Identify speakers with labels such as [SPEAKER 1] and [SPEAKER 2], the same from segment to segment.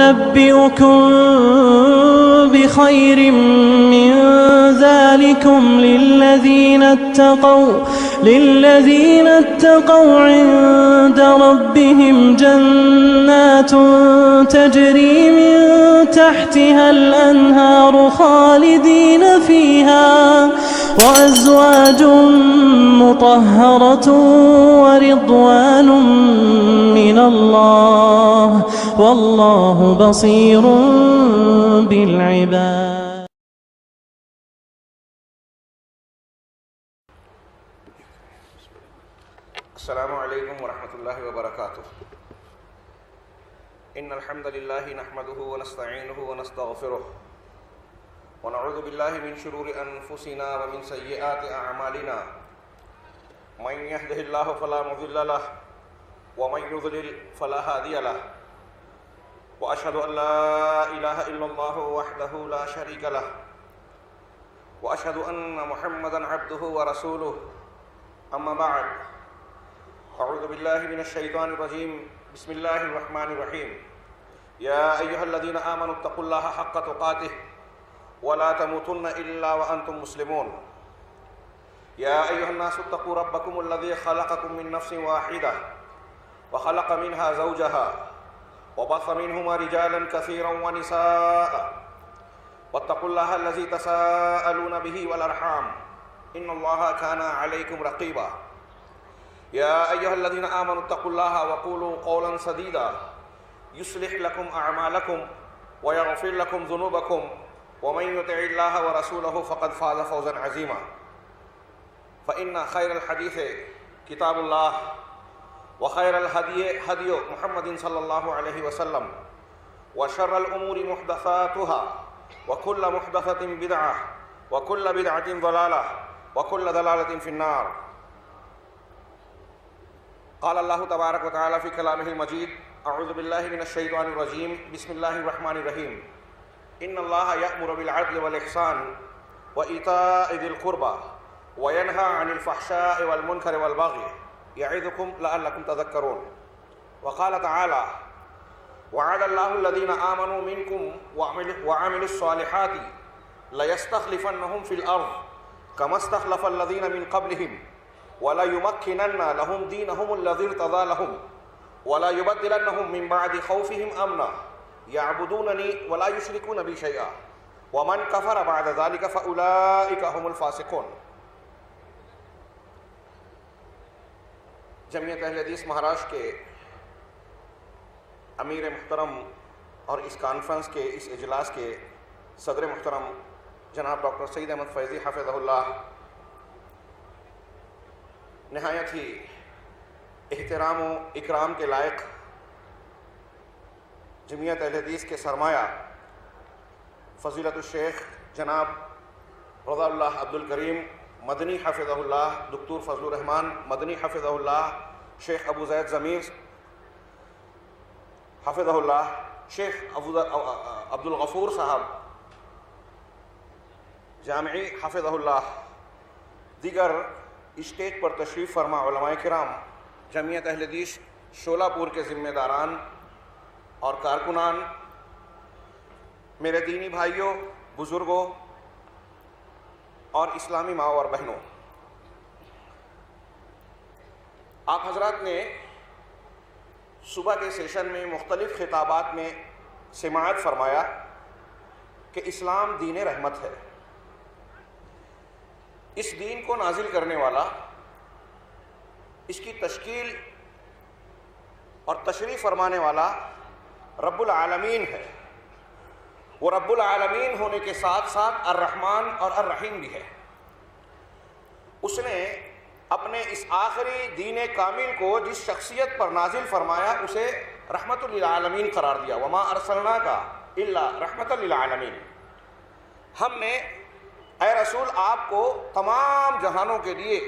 [SPEAKER 1] أنبئكم بخير من ذلكم للذين اتقوا عند ربهم جنات تجري من تحتها الأنهار خالدين فيها وأزواج مطهرة ورضوان من الله والله بصير بالعباد.
[SPEAKER 2] السلام علیکم ورحمۃ اللہ وبرکاتہ. ان الحمد للہ نحمده ونستعینه ونستغفره ونعوذ باللہ من شرور انفسنا ومن سیئات اعمالنا. من يهده الله فلا مضل له ومن يضلل فلا هادي له. واشهد ان لا اله الا الله وحده لا شريك له واشهد ان محمدا عبده ورسوله. اما بعد، اعوذ باللہ من الشیطان الرجیم. بسم اللہ الرحمن الرحیم. یا ایہا الذین آمنوا اتقوا اللہ حق تقاته ولا تموتن الا وانتم مسلمون. یا ایہا الناس اتقوا ربکم الذی خلقکم من نفس واحدہ وخلق منها زوجها وبث منهما رجالا كثيرا ونساء واتقوا الله الذي تساءلون به والارحام ان الله كان عليكم رقيبا. يا أيها الذين آمنوا اتقوا الله وقولوا قولا سديدا يصلح لكم أعمالكم ويغفر لكم ذنوبكم ومن يطع الله ورسوله فقد فاز فوزا عظيما. فإن خير الحديث كتاب الله وخير الهدي هدي محمد صلى الله عليه وسلم وشر الأمور محدثاتها وكل محدثة بدعة وكل بدعة ضلالة وكل ضلالة في النار. قال اللہ تبارک و تعالی فی کلامہ المجید. اعوذ باللہ من الشیطان الرجیم. بسم اللہ الرحمن الرحیم. ان اللہ یأمر بالعدل والإحسان وإیتاء ذی القربى وینہی عن الفحشاء والمنکر والبغی یعظکم لعلکم تذکرون. وقال تعالی وعد اللہ الذین آمنوا منکم وعملوا الصالحات لیستخلفنہم فی الارض کما استخلف الذین من قبلہم ولا يمكنن لهم دينهم الذي ارتضى لهم ولا يبدلنهم من بعد خوفهم امنا يعبدونني ولا يشركون بي شيئا ومن كفر بعد ذلك فاولئك هم الفاسقون. جمعیت اہل حدیث مہاراشٹر کے امیر محترم اور اس کانفرنس کے اس اجلاس کے صدر محترم جناب ڈاکٹر سعید احمد فیضی حفظہ اللہ، نہایت ہی احترام و اکرام کے لائق جمعیت اہل حدیث کے سرمایہ فضیلت الشیخ جناب رضا اللہ عبد الکریم مدنی حفظہ اللہ، دکتور فضل الرحمان مدنی حفظہ اللہ، شیخ ابو زید ضمیر حفظہ اللہ، شیخ عبد الغفور صاحب جامعی حفظہ اللہ، دیگر اسٹیج پر تشریف فرما علماء کرام، جمعیت اہل حدیث شولہ پور کے ذمہ داران اور کارکنان، میرے دینی بھائیوں، بزرگوں اور اسلامی ماں اور بہنوں، آپ حضرات نے صبح کے سیشن میں مختلف خطابات میں سماعت فرمایا کہ اسلام دین رحمت ہے. اس دین کو نازل کرنے والا، اس کی تشکیل اور تشریح فرمانے والا رب العالمین ہے. وہ رب العالمین ہونے کے ساتھ ساتھ الرحمن اور الرحیم بھی ہے. اس نے اپنے اس آخری دین کامل کو جس شخصیت پر نازل فرمایا اسے رحمت للعالمین قرار دیا. وما ارسلناک الا رحمت للعالمین. ہم نے اے رسول آپ کو تمام جہانوں کے لیے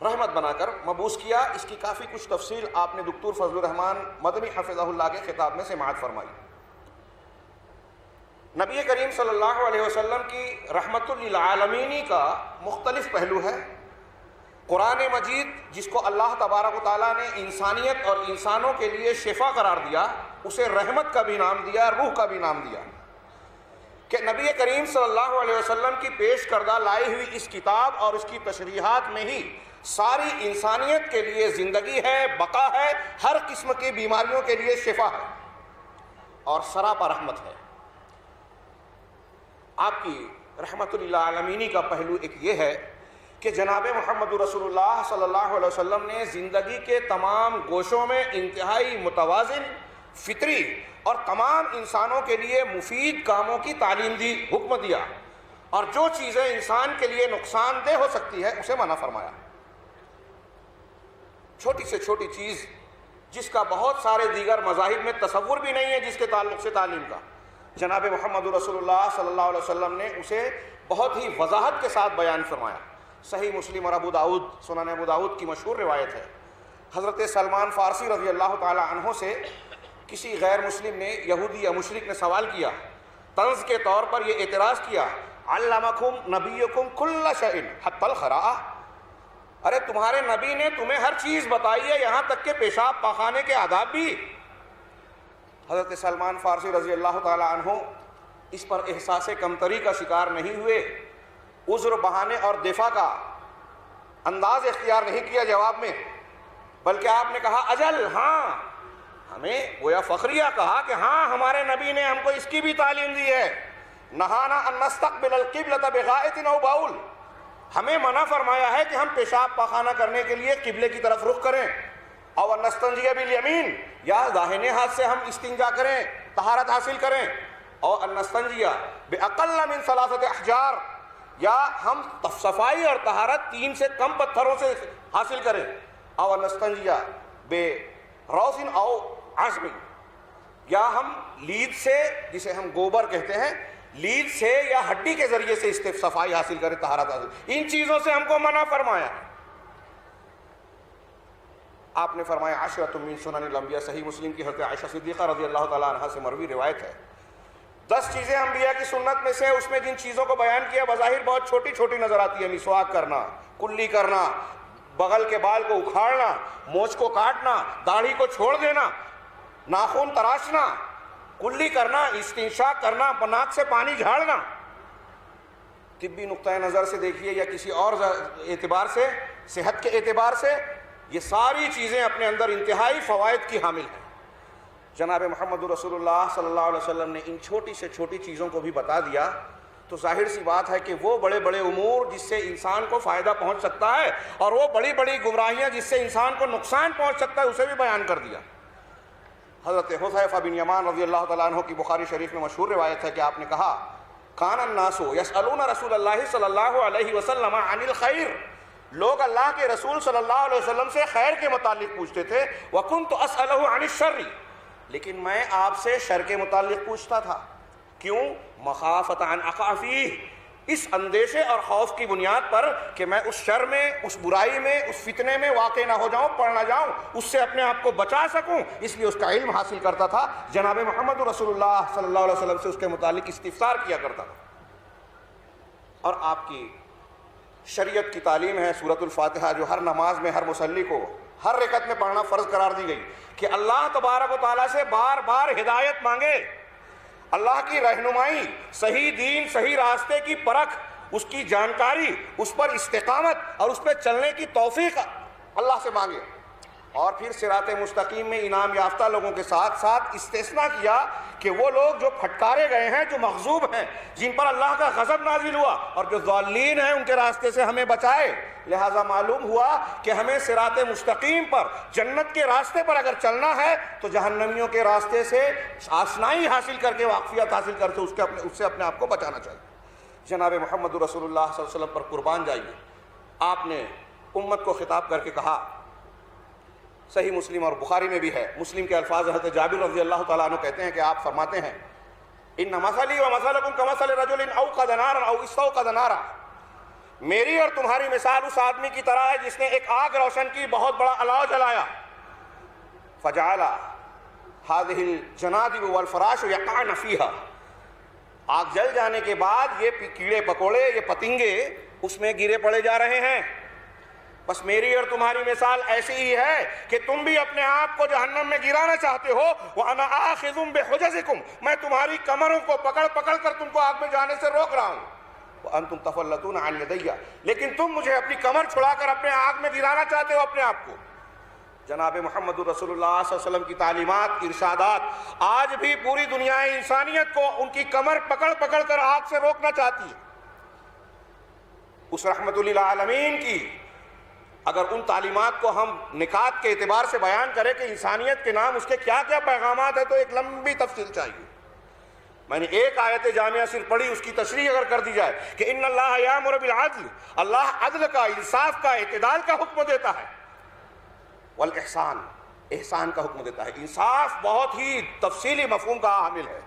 [SPEAKER 2] رحمت بنا کر مبعوث کیا. اس کی کافی کچھ تفصیل آپ نے دکتور فضل الرحمان مدنی حفظہ اللہ کے خطاب میں سماعت فرمائی. نبی کریم صلی اللہ علیہ وسلم کی رحمت للعالمین کا مختلف پہلو ہے. قرآن مجید جس کو اللہ تبارک و تعالیٰ نے انسانیت اور انسانوں کے لیے شفا قرار دیا، اسے رحمت کا بھی نام دیا، روح کا بھی نام دیا، کہ نبی کریم صلی اللہ علیہ وسلم کی پیش کردہ لائی ہوئی اس کتاب اور اس کی تشریحات میں ہی ساری انسانیت کے لیے زندگی ہے، بقا ہے، ہر قسم کی بیماریوں کے لیے شفا ہے اور سراپا رحمت ہے۔ آپ کی رحمت للعالمین کا پہلو ایک یہ ہے کہ جناب محمد رسول اللہ صلی اللہ علیہ وسلم نے زندگی کے تمام گوشوں میں انتہائی متوازن، فطری اور تمام انسانوں کے لیے مفید کاموں کی تعلیم دی، حکم دیا، اور جو چیزیں انسان کے لیے نقصان دہ ہو سکتی ہے اسے منع فرمایا۔ چھوٹی سے چھوٹی چیز جس کا بہت سارے دیگر مذاہب میں تصور بھی نہیں ہے جس کے تعلق سے تعلیم کا، جناب محمد رسول اللہ صلی اللہ علیہ وسلم نے اسے بہت ہی وضاحت کے ساتھ بیان فرمایا۔ صحیح مسلم اور ابو داؤد، سنن ابو داؤد کی مشہور روایت ہے، حضرت سلمان فارسی رضی اللہ تعالی عنہ سے کسی غیر مسلم نے، یہودی یا مشرک نے سوال کیا، طنز کے طور پر یہ اعتراض کیا، علمکم نبیکم کل شیء حتی الخراء، ارے تمہارے نبی نے تمہیں ہر چیز بتائی ہے، یہاں تک کہ پیشاب پاخانے کے آداب بھی۔ حضرت سلمان فارسی رضی اللہ تعالی عنہ اس پر احساس کمتری کا شکار نہیں ہوئے، عذر، بہانے اور دفاع کا انداز اختیار نہیں کیا جواب میں، بلکہ آپ نے کہا اجل، ہاں، ہمیں گویا فخریہ کہا کہ ہاں ہمارے نبی نے ہم کو اس کی بھی تعلیم دی ہے، نہانا ان نستقبل القبلۃ بغائط او باول، ہمیں منع فرمایا ہے کہ ہم پیشاب پاخانہ کرنے کے لیے قبلے کی طرف رخ کریں، اور نستنجی بالیمین، یا داہنے ہاتھ سے ہم استنجا کریں، طہارت حاصل کریں، اور نستنجی باقل من 3 احجار، یا ہم صفائی اور طہارت 3 سے کم پتھروں سے حاصل کریں، اور نستنجی بے روثن او عظم، یا ہم لید سے، جسے ہم گوبر کہتے ہیں، لید سے یا ہڈی کے ذریعے سے صفائی حاصل کریں، طہارت حاصل، ان چیزوں سے ہم کو منع فرمایا۔ آپ نے فرمایا عشرۃ من سنن الانبیاء، صحیح مسلم کی حضرت عائشہ صدیقہ رضی اللہ تعالی عنہا سے مروی روایت ہے، 10 چیزیں انبیاء کی سنت میں سے، اس میں جن چیزوں کو بیان کیا بظاہر بہت چھوٹی چھوٹی نظر آتی ہے، مسواک کرنا، کلی کرنا، بغل کے بال کو اکھاڑنا، مونچھ کو کاٹنا، داڑھی کو چھوڑ دینا، ناخن تراشنا، کلی کرنا، استنشاق کرنا، ناک سے پانی جھاڑنا، طبی نقطۂ نظر سے دیکھیے یا کسی اور اعتبار سے، صحت کے اعتبار سے، یہ ساری چیزیں اپنے اندر انتہائی فوائد کی حامل ہیں۔ جناب محمد رسول اللہ صلی اللہ علیہ وسلم نے ان چھوٹی سے چھوٹی چیزوں کو بھی بتا دیا، تو ظاہر سی بات ہے کہ وہ بڑے بڑے امور جس سے انسان کو فائدہ پہنچ سکتا ہے، اور وہ بڑی بڑی گمراہیاں جس سے انسان کو نقصان پہنچ سکتا ہے، اسے بھی بیان کر دیا۔ حضرت حذیفہ بن یمان رضی اللہ تعالیٰ عنہ کی بخاری شریف میں مشہور روایت ہے کہ آپ نے کہا، کان الناس یسألون رسول اللہ صلی اللہ علیہ وسلم عن الخیر، لوگ اللہ کے رسول صلی اللہ علیہ وسلم سے خیر کے متعلق پوچھتے تھے، وکنت اسألہ عن الشر، لیکن میں آپ سے شر کے متعلق پوچھتا تھا، کیوں؟ مخافۃ ان اقع فیہ، اس اندیشے اور خوف کی بنیاد پر کہ میں اس شر میں، اس برائی میں، اس فتنے میں واقع نہ ہو جاؤں، پڑ نہ جاؤں، اس سے اپنے آپ کو بچا سکوں، اس لیے اس کا علم حاصل کرتا تھا، جناب محمد رسول اللہ صلی اللہ علیہ وسلم سے اس کے متعلق استفسار کیا کرتا تھا۔ اور آپ کی شریعت کی تعلیم ہے سورۃ الفاتحہ، جو ہر نماز میں ہر مصلی کو ہر رکعت میں پڑھنا فرض قرار دی گئی، کہ اللہ تبارک و تعالیٰ سے بار بار ہدایت مانگے، اللہ کی رہنمائی، صحیح دین، صحیح راستے کی پرکھ، اس کی جانکاری، اس پر استقامت اور اس پہ چلنے کی توفیق اللہ سے مانگے، اور پھر صراط مستقیم میں انعام یافتہ لوگوں کے ساتھ ساتھ استثناء کیا کہ وہ لوگ جو پھٹکارے گئے ہیں، جو مغضوب ہیں، جن پر اللہ کا غضب نازل ہوا، اور جو ضالین ہیں ان کے راستے سے ہمیں بچائے۔ لہذا معلوم ہوا کہ ہمیں صراط مستقیم پر، جنت کے راستے پر اگر چلنا ہے تو جہنمیوں کے راستے سے آشنائی حاصل کر کے، واقفیت حاصل کر کے اس سے اپنے آپ کو بچانا چاہیے۔ جناب محمد رسول اللہ صلی اللہ علیہ وسلم پر قربان جائیے، آپ نے امت کو خطاب کر کے کہا، صحیح مسلم اور بخاری میں بھی ہے، مسلم کے الفاظ حضرت جابر رضی اللہ تعالیٰ عنہ کہتے ہیں کہ آپ فرماتے ہیں، ان مثلی و مثلکم کمثل رجل اوقد نارا او استوقد نارا، میری اور تمہاری مثال اس آدمی کی طرح ہے جس نے ایک آگ روشن کی، بہت بڑا الاؤ جلایا، فجعل هذه الجنادب والفراش يقعن فيها، آگ جل جانے کے بعد یہ کیڑے پکوڑے، یہ پتنگے اس میں گرے پڑے جا رہے ہیں، بس میری اور تمہاری مثال ایسی ہی ہے کہ تم بھی اپنے آپ کو جہنم میں گرانا چاہتے ہو، وَأَنَا آخِذٌ بِحُجَزِكُمْ، میں تمہاری کمروں کو پکڑ پکڑ کر تم کو آگ میں جانے سے روک رہا ہوں، وَأَنْتُمْ تَفَلَّتُونَ عَنْ يَدَيَّ، لیکن تم مجھے اپنی کمر چھڑا کر اپنے آگ میں گرانا چاہتے ہو اپنے آپ کو۔ جناب محمد رسول اللہ صلی اللہ علیہ وسلم کی تعلیمات، ارشادات آج بھی پوری دنیا انسانیت کو ان کی کمر پکڑ پکڑ کر آگ سے روکنا چاہتی ہے۔ اس رحمت للعالمین کی اگر ان تعلیمات کو ہم نکات کے اعتبار سے بیان کریں کہ انسانیت کے نام اس کے کیا کیا پیغامات ہیں، تو ایک لمبی تفصیل چاہیے۔ میں نے ایک آیت جامعہ صرف پڑھی، اس کی تشریح اگر کر دی جائے کہ ان اللہ یامر بالعدل، اللہ عدل کا، انصاف کا، اعتدال کا حکم دیتا ہے، والاحسان، احسان کا حکم دیتا ہے۔ انصاف بہت ہی تفصیلی مفہوم کا حامل ہے،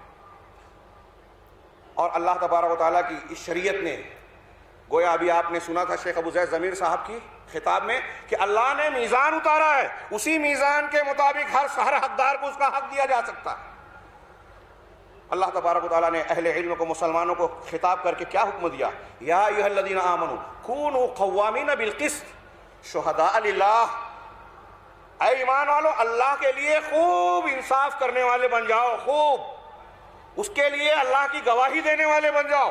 [SPEAKER 2] اور اللہ تبارک و تعالیٰ کی اس شریعت نے، گویا ابھی آپ نے سنا تھا شیخ ابو زید ضمیر صاحب کی خطاب میں کہ اللہ نے میزان اتارا ہے، اسی میزان کے مطابق ہر حقدار کو اس کا حق دیا جا سکتا ہے۔ اللہ تبارک و تعالیٰ نے اہل علم کو، مسلمانوں کو خطاب کر کے کیا حکم دیا؟ یا ایھا الذین آمنوا کونوا قوامین بالقسط شہداء للہ، اے ایمان والو اللہ کے لیے خوب انصاف کرنے والے بن جاؤ، خوب اس کے لیے اللہ کی گواہی دینے والے بن جاؤ۔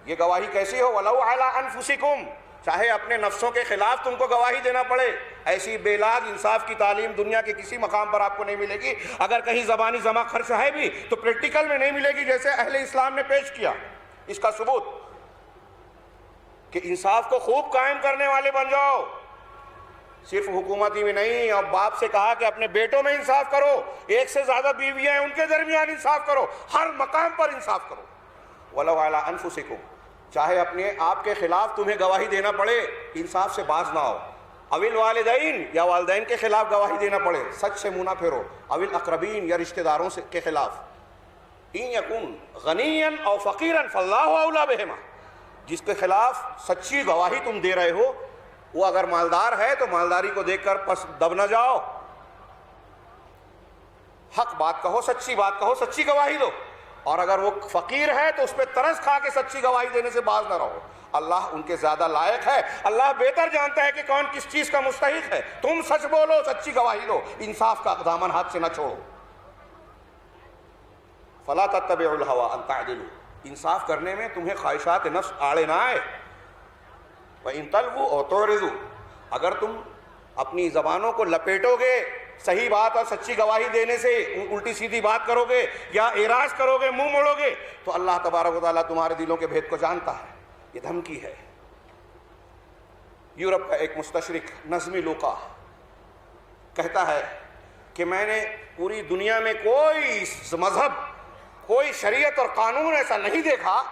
[SPEAKER 2] یہ گواہی کیسی ہو؟ وَلَوْ عَلَىٰ أَنفُسِكُمْ، چاہے اپنے نفسوں کے خلاف تم کو گواہی دینا پڑے۔ ایسی بے لاگ انصاف کی تعلیم دنیا کے کسی مقام پر آپ کو نہیں ملے گی، اگر کہیں زبانی جمع خرچ ہے بھی تو پریکٹیکل میں نہیں ملے گی، جیسے اہل اسلام نے پیش کیا۔ اس کا ثبوت کہ انصاف کو خوب قائم کرنے والے بن جاؤ، صرف حکومتی میں نہیں۔ اور باپ سے کہا کہ اپنے بیٹوں میں انصاف کرو، ایک سے زیادہ بیویاں ہیں ان کے درمیان انصاف کرو، ہر مقام پر انصاف کرو۔ وَلَوْ عَلَىٰ أَنفُسِكُمْ، چاہے اپنے آپ کے خلاف تمہیں گواہی دینا پڑے، انصاف سے باز نہ آؤ۔ اول والدین، یا والدین کے خلاف گواہی دینا پڑے، سچ سے منہ نہ پھیرو۔ اول اقربین، یا رشتہ داروں کے خلاف۔ ان یکن غنیا او فقیرا فاللہ اولی بہما، جس کے خلاف سچی گواہی تم دے رہے ہو وہ اگر مالدار ہے تو مالداری کو دیکھ کر پس دب نہ جاؤ، حق بات کہو، سچی بات کہو، سچی گواہی دو۔ اور اگر وہ فقیر ہے تو اس پہ ترس کھا کے سچی گواہی دینے سے باز نہ رہو، اللہ ان کے زیادہ لائق ہے، اللہ بہتر جانتا ہے کہ کون کس چیز کا مستحق ہے۔ تم سچ بولو، سچی گواہی دو، انصاف کا دامن ہاتھ سے نہ چھوڑو۔ فلا تتبعوا الہوی ان تعدلوا، انصاف کرنے میں تمہیں خواہشات نفس آڑے نہ آئے۔ وَإِن تَلْوُوا أَوْ تُعْرِضُوا، اگر تم اپنی زبانوں کو لپیٹو گے صحیح بات اور سچی گواہی دینے سے، الٹی سیدھی بات کرو گے یا اعراض کرو گے، منہ موڑو گے، تو اللہ تبارک و تعالیٰ تمہارے دلوں کے بھید کو جانتا ہے۔ یہ دھمکی ہے۔ یورپ کا ایک مستشرق نظمی لوقا کہتا ہے کہ میں نے پوری دنیا میں کوئی مذہب، کوئی شریعت اور قانون ایسا نہیں دیکھا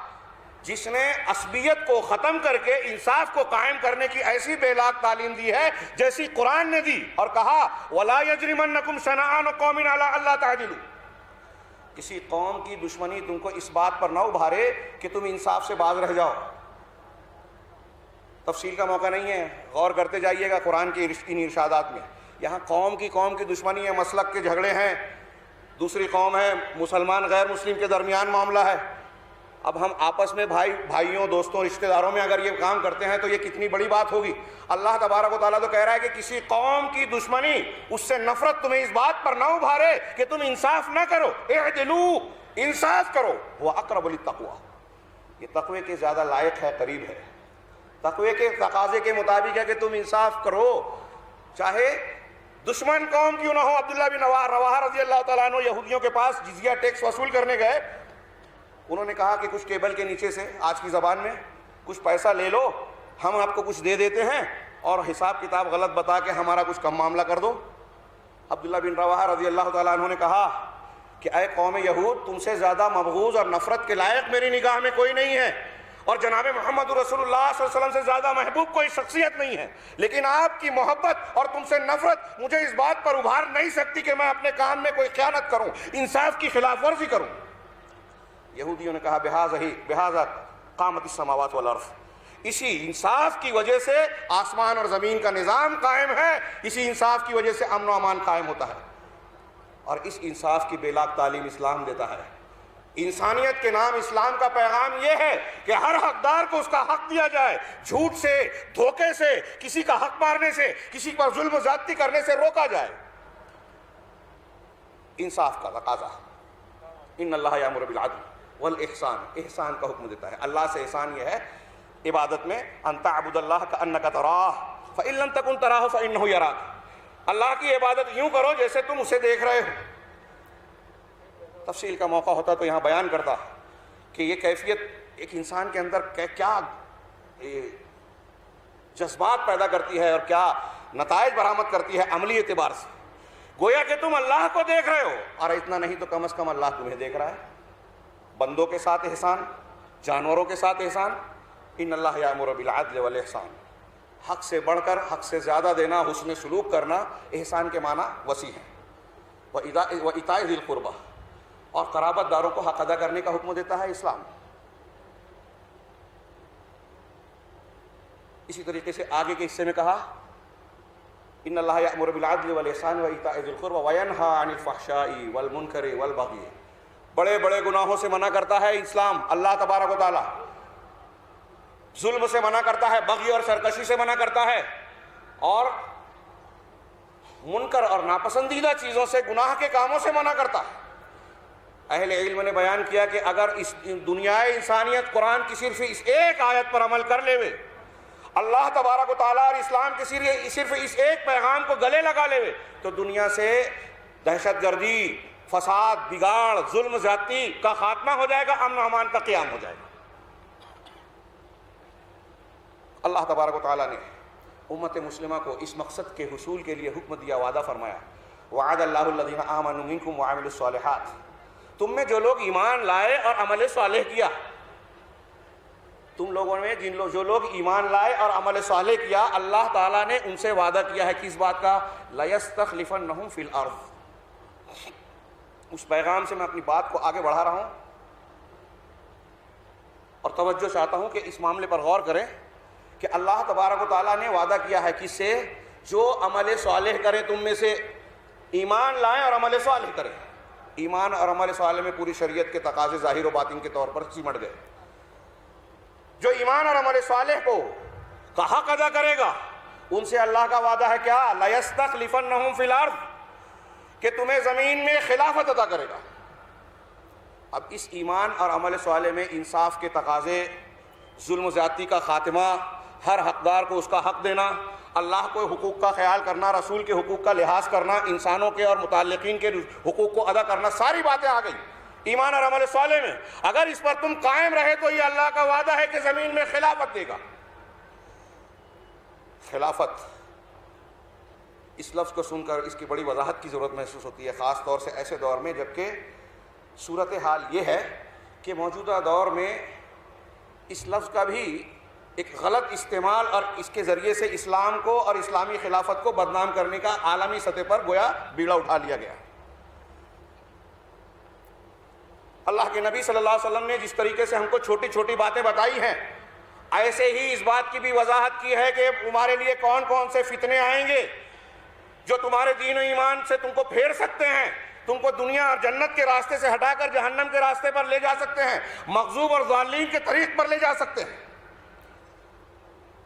[SPEAKER 2] جس نے عصبیت کو ختم کر کے انصاف کو قائم کرنے کی ایسی بے لاگ تعلیم دی ہے جیسی قرآن نے دی، اور کہا وَلَا يَجْرِمَنَّكُمْ شَنَآنُ قَوْمٍ عَلَىٰ أَلَّا تَعْدِلُوا، کسی قوم کی دشمنی تم کو اس بات پر نہ ابھارے کہ تم انصاف سے باز رہ جاؤ۔ تفصیل کا موقع نہیں ہے، غور کرتے جائیے گا قرآن کی ان ارشادات میں۔ یہاں قوم کی دشمنی ہے، مسلک کے جھگڑے ہیں، دوسری قوم ہے، مسلمان غیر مسلم کے درمیان معاملہ ہے۔ اب ہم آپس میں بھائیوں، دوستوں، رشتہ داروں میں اگر یہ کام کرتے ہیں تو یہ کتنی بڑی بات ہوگی۔ اللہ تبارک و تعالیٰ تو کہہ رہا ہے کہ کسی قوم کی دشمنی، اس سے نفرت تمہیں اس بات پر نہ ابھارے کہ تم انصاف نہ کرو۔ اعدلوا، انصاف کرو، وہ اقرب للتقویٰ، یہ تقوی کے زیادہ لائق ہے، قریب ہے۔ تقوی کے تقاضے کے مطابق ہے کہ تم انصاف کرو، چاہے دشمن قوم کیوں نہ ہو۔ عبداللہ بن رواحہ رضی اللہ تعالیٰ عنہ یہودیوں کے پاس جزیہ ٹیکس وصول کرنے گئے، انہوں نے کہا کہ کچھ ٹیبل کے نیچے سے، آج کی زبان میں، کچھ پیسہ لے لو، ہم آپ کو کچھ دے دیتے ہیں اور حساب کتاب غلط بتا کے ہمارا کچھ کم معاملہ کر دو۔ عبداللہ بن رواحہ رضی اللہ تعالیٰ عنہ نے کہا کہ اے قوم یہود، تم سے زیادہ مبغوض اور نفرت کے لائق میری نگاہ میں کوئی نہیں ہے، اور جناب محمد رسول اللہ صلی اللہ علیہ وسلم سے زیادہ محبوب کوئی شخصیت نہیں ہے، لیکن آپ کی محبت اور تم سے نفرت مجھے اس بات پر ابھار نہیں سکتی کہ میں اپنے کام میں کوئی خیانت کروں، انصاف کی خلاف ورزی کروں۔ یہودیوں نے کہا بہذا قامت السماوات والارض، اسی انصاف کی وجہ سے آسمان اور زمین کا نظام قائم ہے، اسی انصاف کی وجہ سے امن و امان قائم ہوتا ہے، اور اس انصاف کی بے لاگ تعلیم اسلام دیتا ہے۔ انسانیت کے نام اسلام کا پیغام یہ ہے کہ ہر حقدار کو اس کا حق دیا جائے، جھوٹ سے، دھوکے سے، کسی کا حق مارنے سے، کسی پر ظلم و زیادتی کرنے سے روکا جائے۔ انصاف کا تقاضا، ان اللہ یامر بالعدل والاحسان، احسان کا حکم دیتا ہے۔ اللہ سے احسان یہ ہے عبادت میں، ان تعبد اللہ کانک تراہ فان لم تکن تراہ فانہ یراک، اللہ کی عبادت یوں کرو جیسے تم اسے دیکھ رہے ہو۔ تفصیل کا موقع ہوتا تو یہاں بیان کرتا کہ یہ کیفیت ایک انسان کے اندر کیا جذبات پیدا کرتی ہے اور کیا نتائج برآمد کرتی ہے عملی اعتبار سے۔ گویا کہ تم اللہ کو دیکھ رہے ہو، اور اتنا نہیں تو کم از کم اللہ تمہیں دیکھ رہا ہے۔ بندوں کے ساتھ احسان، جانوروں کے ساتھ احسان، ان اللہ یامر بالعدل والاحسان، حق سے بڑھ کر حق سے زیادہ دینا، حسن سلوک کرنا احسان کے معنی وسیع ہے۔ وإیتاء ذی القربہ، اور قرابت داروں کو حق ادا کرنے کا حکم دیتا ہے اسلام۔ اسی طریقے سے آگے کے حصے میں کہا ان اللہ یأمر بالعدل والاحسان وإیتاء ذی القربى وینہی عن الفحشاء والمنکر والبغی، بڑے بڑے گناہوں سے منع کرتا ہے اسلام اللہ تبارک و تعالی، ظلم سے منع کرتا ہے، بغی اور سرکشی سے منع کرتا ہے، اور منکر اور ناپسندیدہ چیزوں سے، گناہ کے کاموں سے منع کرتا ہے۔ اہل علم نے بیان کیا کہ اگر اس دنیا انسانیت قرآن کی صرف اس ایک آیت پر عمل کر لے، اللہ تبارک و تعالیٰ اور اسلام کے صرف اس ایک پیغام کو گلے لگا لے، تو دنیا سے دہشت گردی، فساد، بگاڑ، ظلم زیادتی کا خاتمہ ہو جائے گا، امن و امان کا قیام ہو جائے گا۔ اللہ تبارک و تعالیٰ نے امت مسلمہ کو اس مقصد کے حصول کے لیے حکم دیا، وعدہ فرمایا، وعد اللہ الذین آمنوا منکم وعملوا الصالحات، تم میں جو لوگ ایمان لائے اور عمل صالح کیا، تم لوگوں میں جو لوگ ایمان لائے اور عمل صالح کیا، اللہ تعالیٰ نے ان سے وعدہ کیا ہے کس بات کا؟ لَيَسْتَخْلِفَنَّهُمْ فِي الْأَرْضِ۔ اس پیغام سے میں اپنی بات کو آگے بڑھا رہا ہوں اور توجہ چاہتا ہوں کہ اس معاملے پر غور کریں کہ اللہ تبارک و تعالیٰ نے وعدہ کیا ہے کس سے؟ جو عمل صالح کرے تم میں سے، ایمان لائیں اور عمل صالح کریں۔ ایمان اور عمل صالح میں پوری شریعت کے تقاضے ظاہر و باطن کے طور پر سمٹ گئے۔ جو ایمان اور عمل صالح کو کا حق ادا کرے گا، ان سے اللہ کا وعدہ ہے کیا؟ لَيَسْتَخْلِفَنَّهُمْ فِي الْأَرْضِ، کہ تمہیں زمین میں خلافت عطا کرے گا۔ اب اس ایمان اور عمل صالح میں انصاف کے تقاضے، ظلم و زیادتی کا خاتمہ، ہر حقدار کو اس کا حق دینا، اللہ کو حقوق کا خیال کرنا، رسول کے حقوق کا لحاظ کرنا، انسانوں کے اور متعلقین کے حقوق کو ادا کرنا، ساری باتیں آ گئی ایمان اور عمل صالح میں۔ اگر اس پر تم قائم رہے تو یہ اللہ کا وعدہ ہے کہ زمین میں خلافت دے گا۔ خلافت، اس لفظ کو سن کر اس کی بڑی وضاحت کی ضرورت محسوس ہوتی ہے، خاص طور سے ایسے دور میں جبکہ صورتحال یہ ہے کہ موجودہ دور میں اس لفظ کا بھی ایک غلط استعمال اور اس کے ذریعے سے اسلام کو اور اسلامی خلافت کو بدنام کرنے کا عالمی سطح پر گویا بیڑا اٹھا لیا گیا۔ اللہ کے نبی صلی اللہ علیہ وسلم نے جس طریقے سے ہم کو چھوٹی چھوٹی باتیں بتائی ہیں، ایسے ہی اس بات کی بھی وضاحت کی ہے کہ تمہارے لیے کون کون سے فتنے آئیں گے جو تمہارے دین و ایمان سے تم کو پھیر سکتے ہیں، تم کو دنیا اور جنت کے راستے سے ہٹا کر جہنم کے راستے پر لے جا سکتے ہیں، مغضوب اور ضالین کے طریق پر لے جا سکتے ہیں۔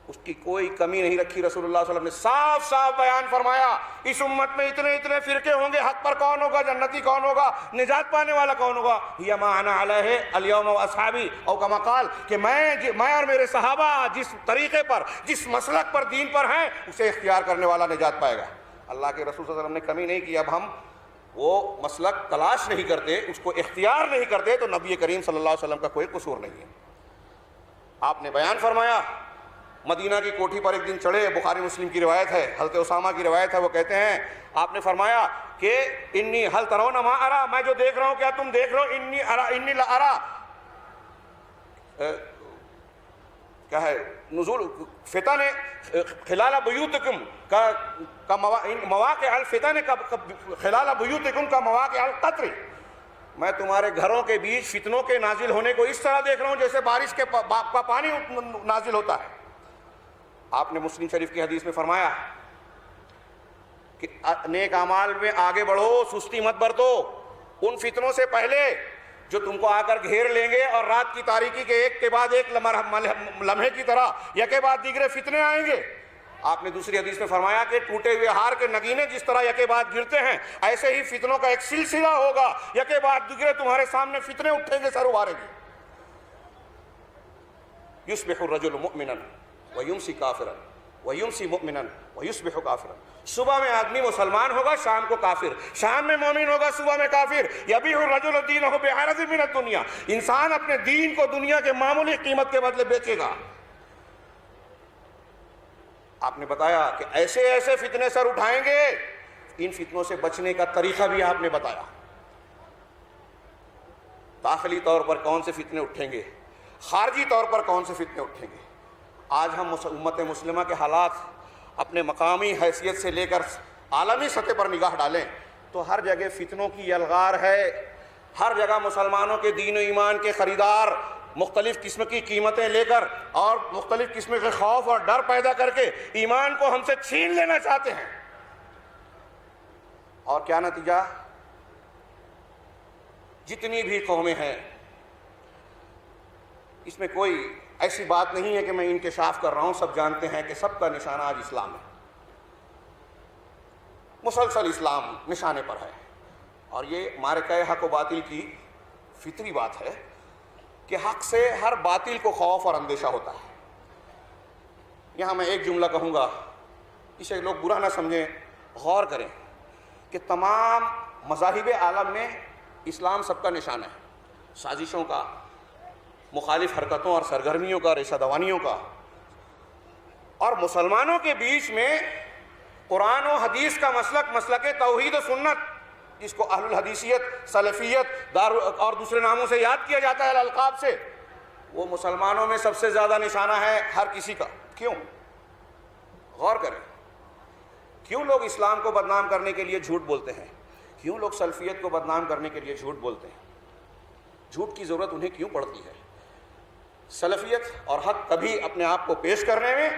[SPEAKER 2] اس کی کوئی کمی نہیں رکھی رسول اللہ صلی اللہ علیہ وسلم نے، صاف صاف بیان فرمایا اس امت میں اتنے اتنے فرقے ہوں گے، حق پر کون ہوگا، جنتی کون ہوگا، نجات پانے والا کون ہوگا؟ ہی ما انا علیہ الیوم واصحابی، او کما قال، کہ میں اور میرے صحابہ جس طریقے پر، جس مسلک پر، دین پر ہیں، اسے اختیار کرنے والا نجات پائے گا۔ اللہ کے رسول صلی اللہ علیہ وسلم نے کمی نہیں کی۔ اب ہم وہ مسلک تلاش نہیں کرتے، اس کو اختیار نہیں کرتے، تو نبی کریم صلی اللہ علیہ وسلم کا کوئی قصور نہیں ہے۔ آپ نے بیان فرمایا، مدینہ کی کوٹھی پر ایک دن چڑھے، بخاری مسلم کی روایت ہے، حضرت اسامہ کی روایت ہے، وہ کہتے ہیں آپ نے فرمایا کہ انی ہل ترون ما ارا، میں جو دیکھ رہا ہوں کیا تم دیکھ رہے ہو؟ انی لا ارا، کیا ہے، نزول فتن خلال بیوتکم کا مواقع الفتن خلال بیوتکم کا مواقع القطر، میں تمہارے گھروں کے بیچ فتنوں کے نازل ہونے کو اس طرح دیکھ رہا ہوں جیسے بارش کے پانی نازل ہوتا ہے۔ آپ نے مسلم شریف کی حدیث میں فرمایا کہ نیک اعمال میں آگے بڑھو، سستی مت برتو، ان فتنوں سے پہلے جو تم کو آ کر گھیر لیں گے اور رات کی تاریکی کے ایک کے بعد ایک لمحے کی طرح یکے بعد دیگرے فتنے آئیں گے۔ آپ نے دوسری حدیث میں فرمایا کہ ٹوٹے ہوئے ہار کے نگینے جس طرح یکے بعد گرتے ہیں، ایسے ہی فتنوں کا ایک سلسلہ ہوگا، یکے بعد دیگرے تمہارے سامنے فتنے اٹھیں گے، سر ابھاریں گے۔ یصبح الرجل مؤمنا ویمسی کافرا ویمسی مؤمنا ویصبح کافرا، صبح میں آدمی مسلمان ہوگا، شام کو کافر، شام میں مومن ہوگا، صبح میں کافر۔ یبیع الرجل دینہ بعرض من الدنیا، انسان اپنے دین کو دنیا کے معمولی قیمت کے بدلے بیچے گا۔ آپ نے بتایا کہ ایسے ایسے فتنے سر اٹھائیں گے، ان فتنوں سے بچنے کا طریقہ بھی آپ نے بتایا، داخلی طور پر کون سے فتنے اٹھیں گے، خارجی طور پر کون سے فتنے اٹھیں گے۔ آج ہم امت مسلمہ کے حالات اپنے مقامی حیثیت سے لے کر عالمی سطح پر نگاہ ڈالیں تو ہر جگہ فتنوں کی یلغار ہے، ہر جگہ مسلمانوں کے دین و ایمان کے خریدار مختلف قسم کی قیمتیں لے کر اور مختلف قسم کے خوف اور ڈر پیدا کر کے ایمان کو ہم سے چھین لینا چاہتے ہیں۔ اور کیا نتیجہ؟ جتنی بھی قومیں ہیں، اس میں کوئی ایسی بات نہیں ہے کہ میں انکشاف کر رہا ہوں، سب جانتے ہیں کہ سب کا نشانہ آج اسلام ہے، مسلسل اسلام نشانے پر ہے۔ اور یہ معرکہ حق و باطل کی فطری بات ہے کہ حق سے ہر باطل کو خوف اور اندیشہ ہوتا ہے۔ یہاں میں ایک جملہ کہوں گا، اسے لوگ برا نہ سمجھیں، غور کریں کہ تمام مذاہب عالم میں اسلام سب کا نشانہ ہے، سازشوں کا، مخالف حرکتوں اور سرگرمیوں کا، ریشہ دوانیوں کا، اور مسلمانوں کے بیچ میں قرآن و حدیث کا مسلک توحید و سنت، جس کو اہل الحدیثیت، سلفیت اور دوسرے ناموں سے یاد کیا جاتا ہے، القاب سے، وہ مسلمانوں میں سب سے زیادہ نشانہ ہے ہر کسی کا۔ کیوں؟ غور کریں، کیوں لوگ اسلام کو بدنام کرنے کے لیے جھوٹ بولتے ہیں؟ کیوں لوگ سلفیت کو بدنام کرنے کے لیے جھوٹ بولتے ہیں؟ جھوٹ کی ضرورت انہیں کیوں پڑتی ہے؟ سلفیت اور حق کبھی اپنے آپ کو پیش کرنے میں،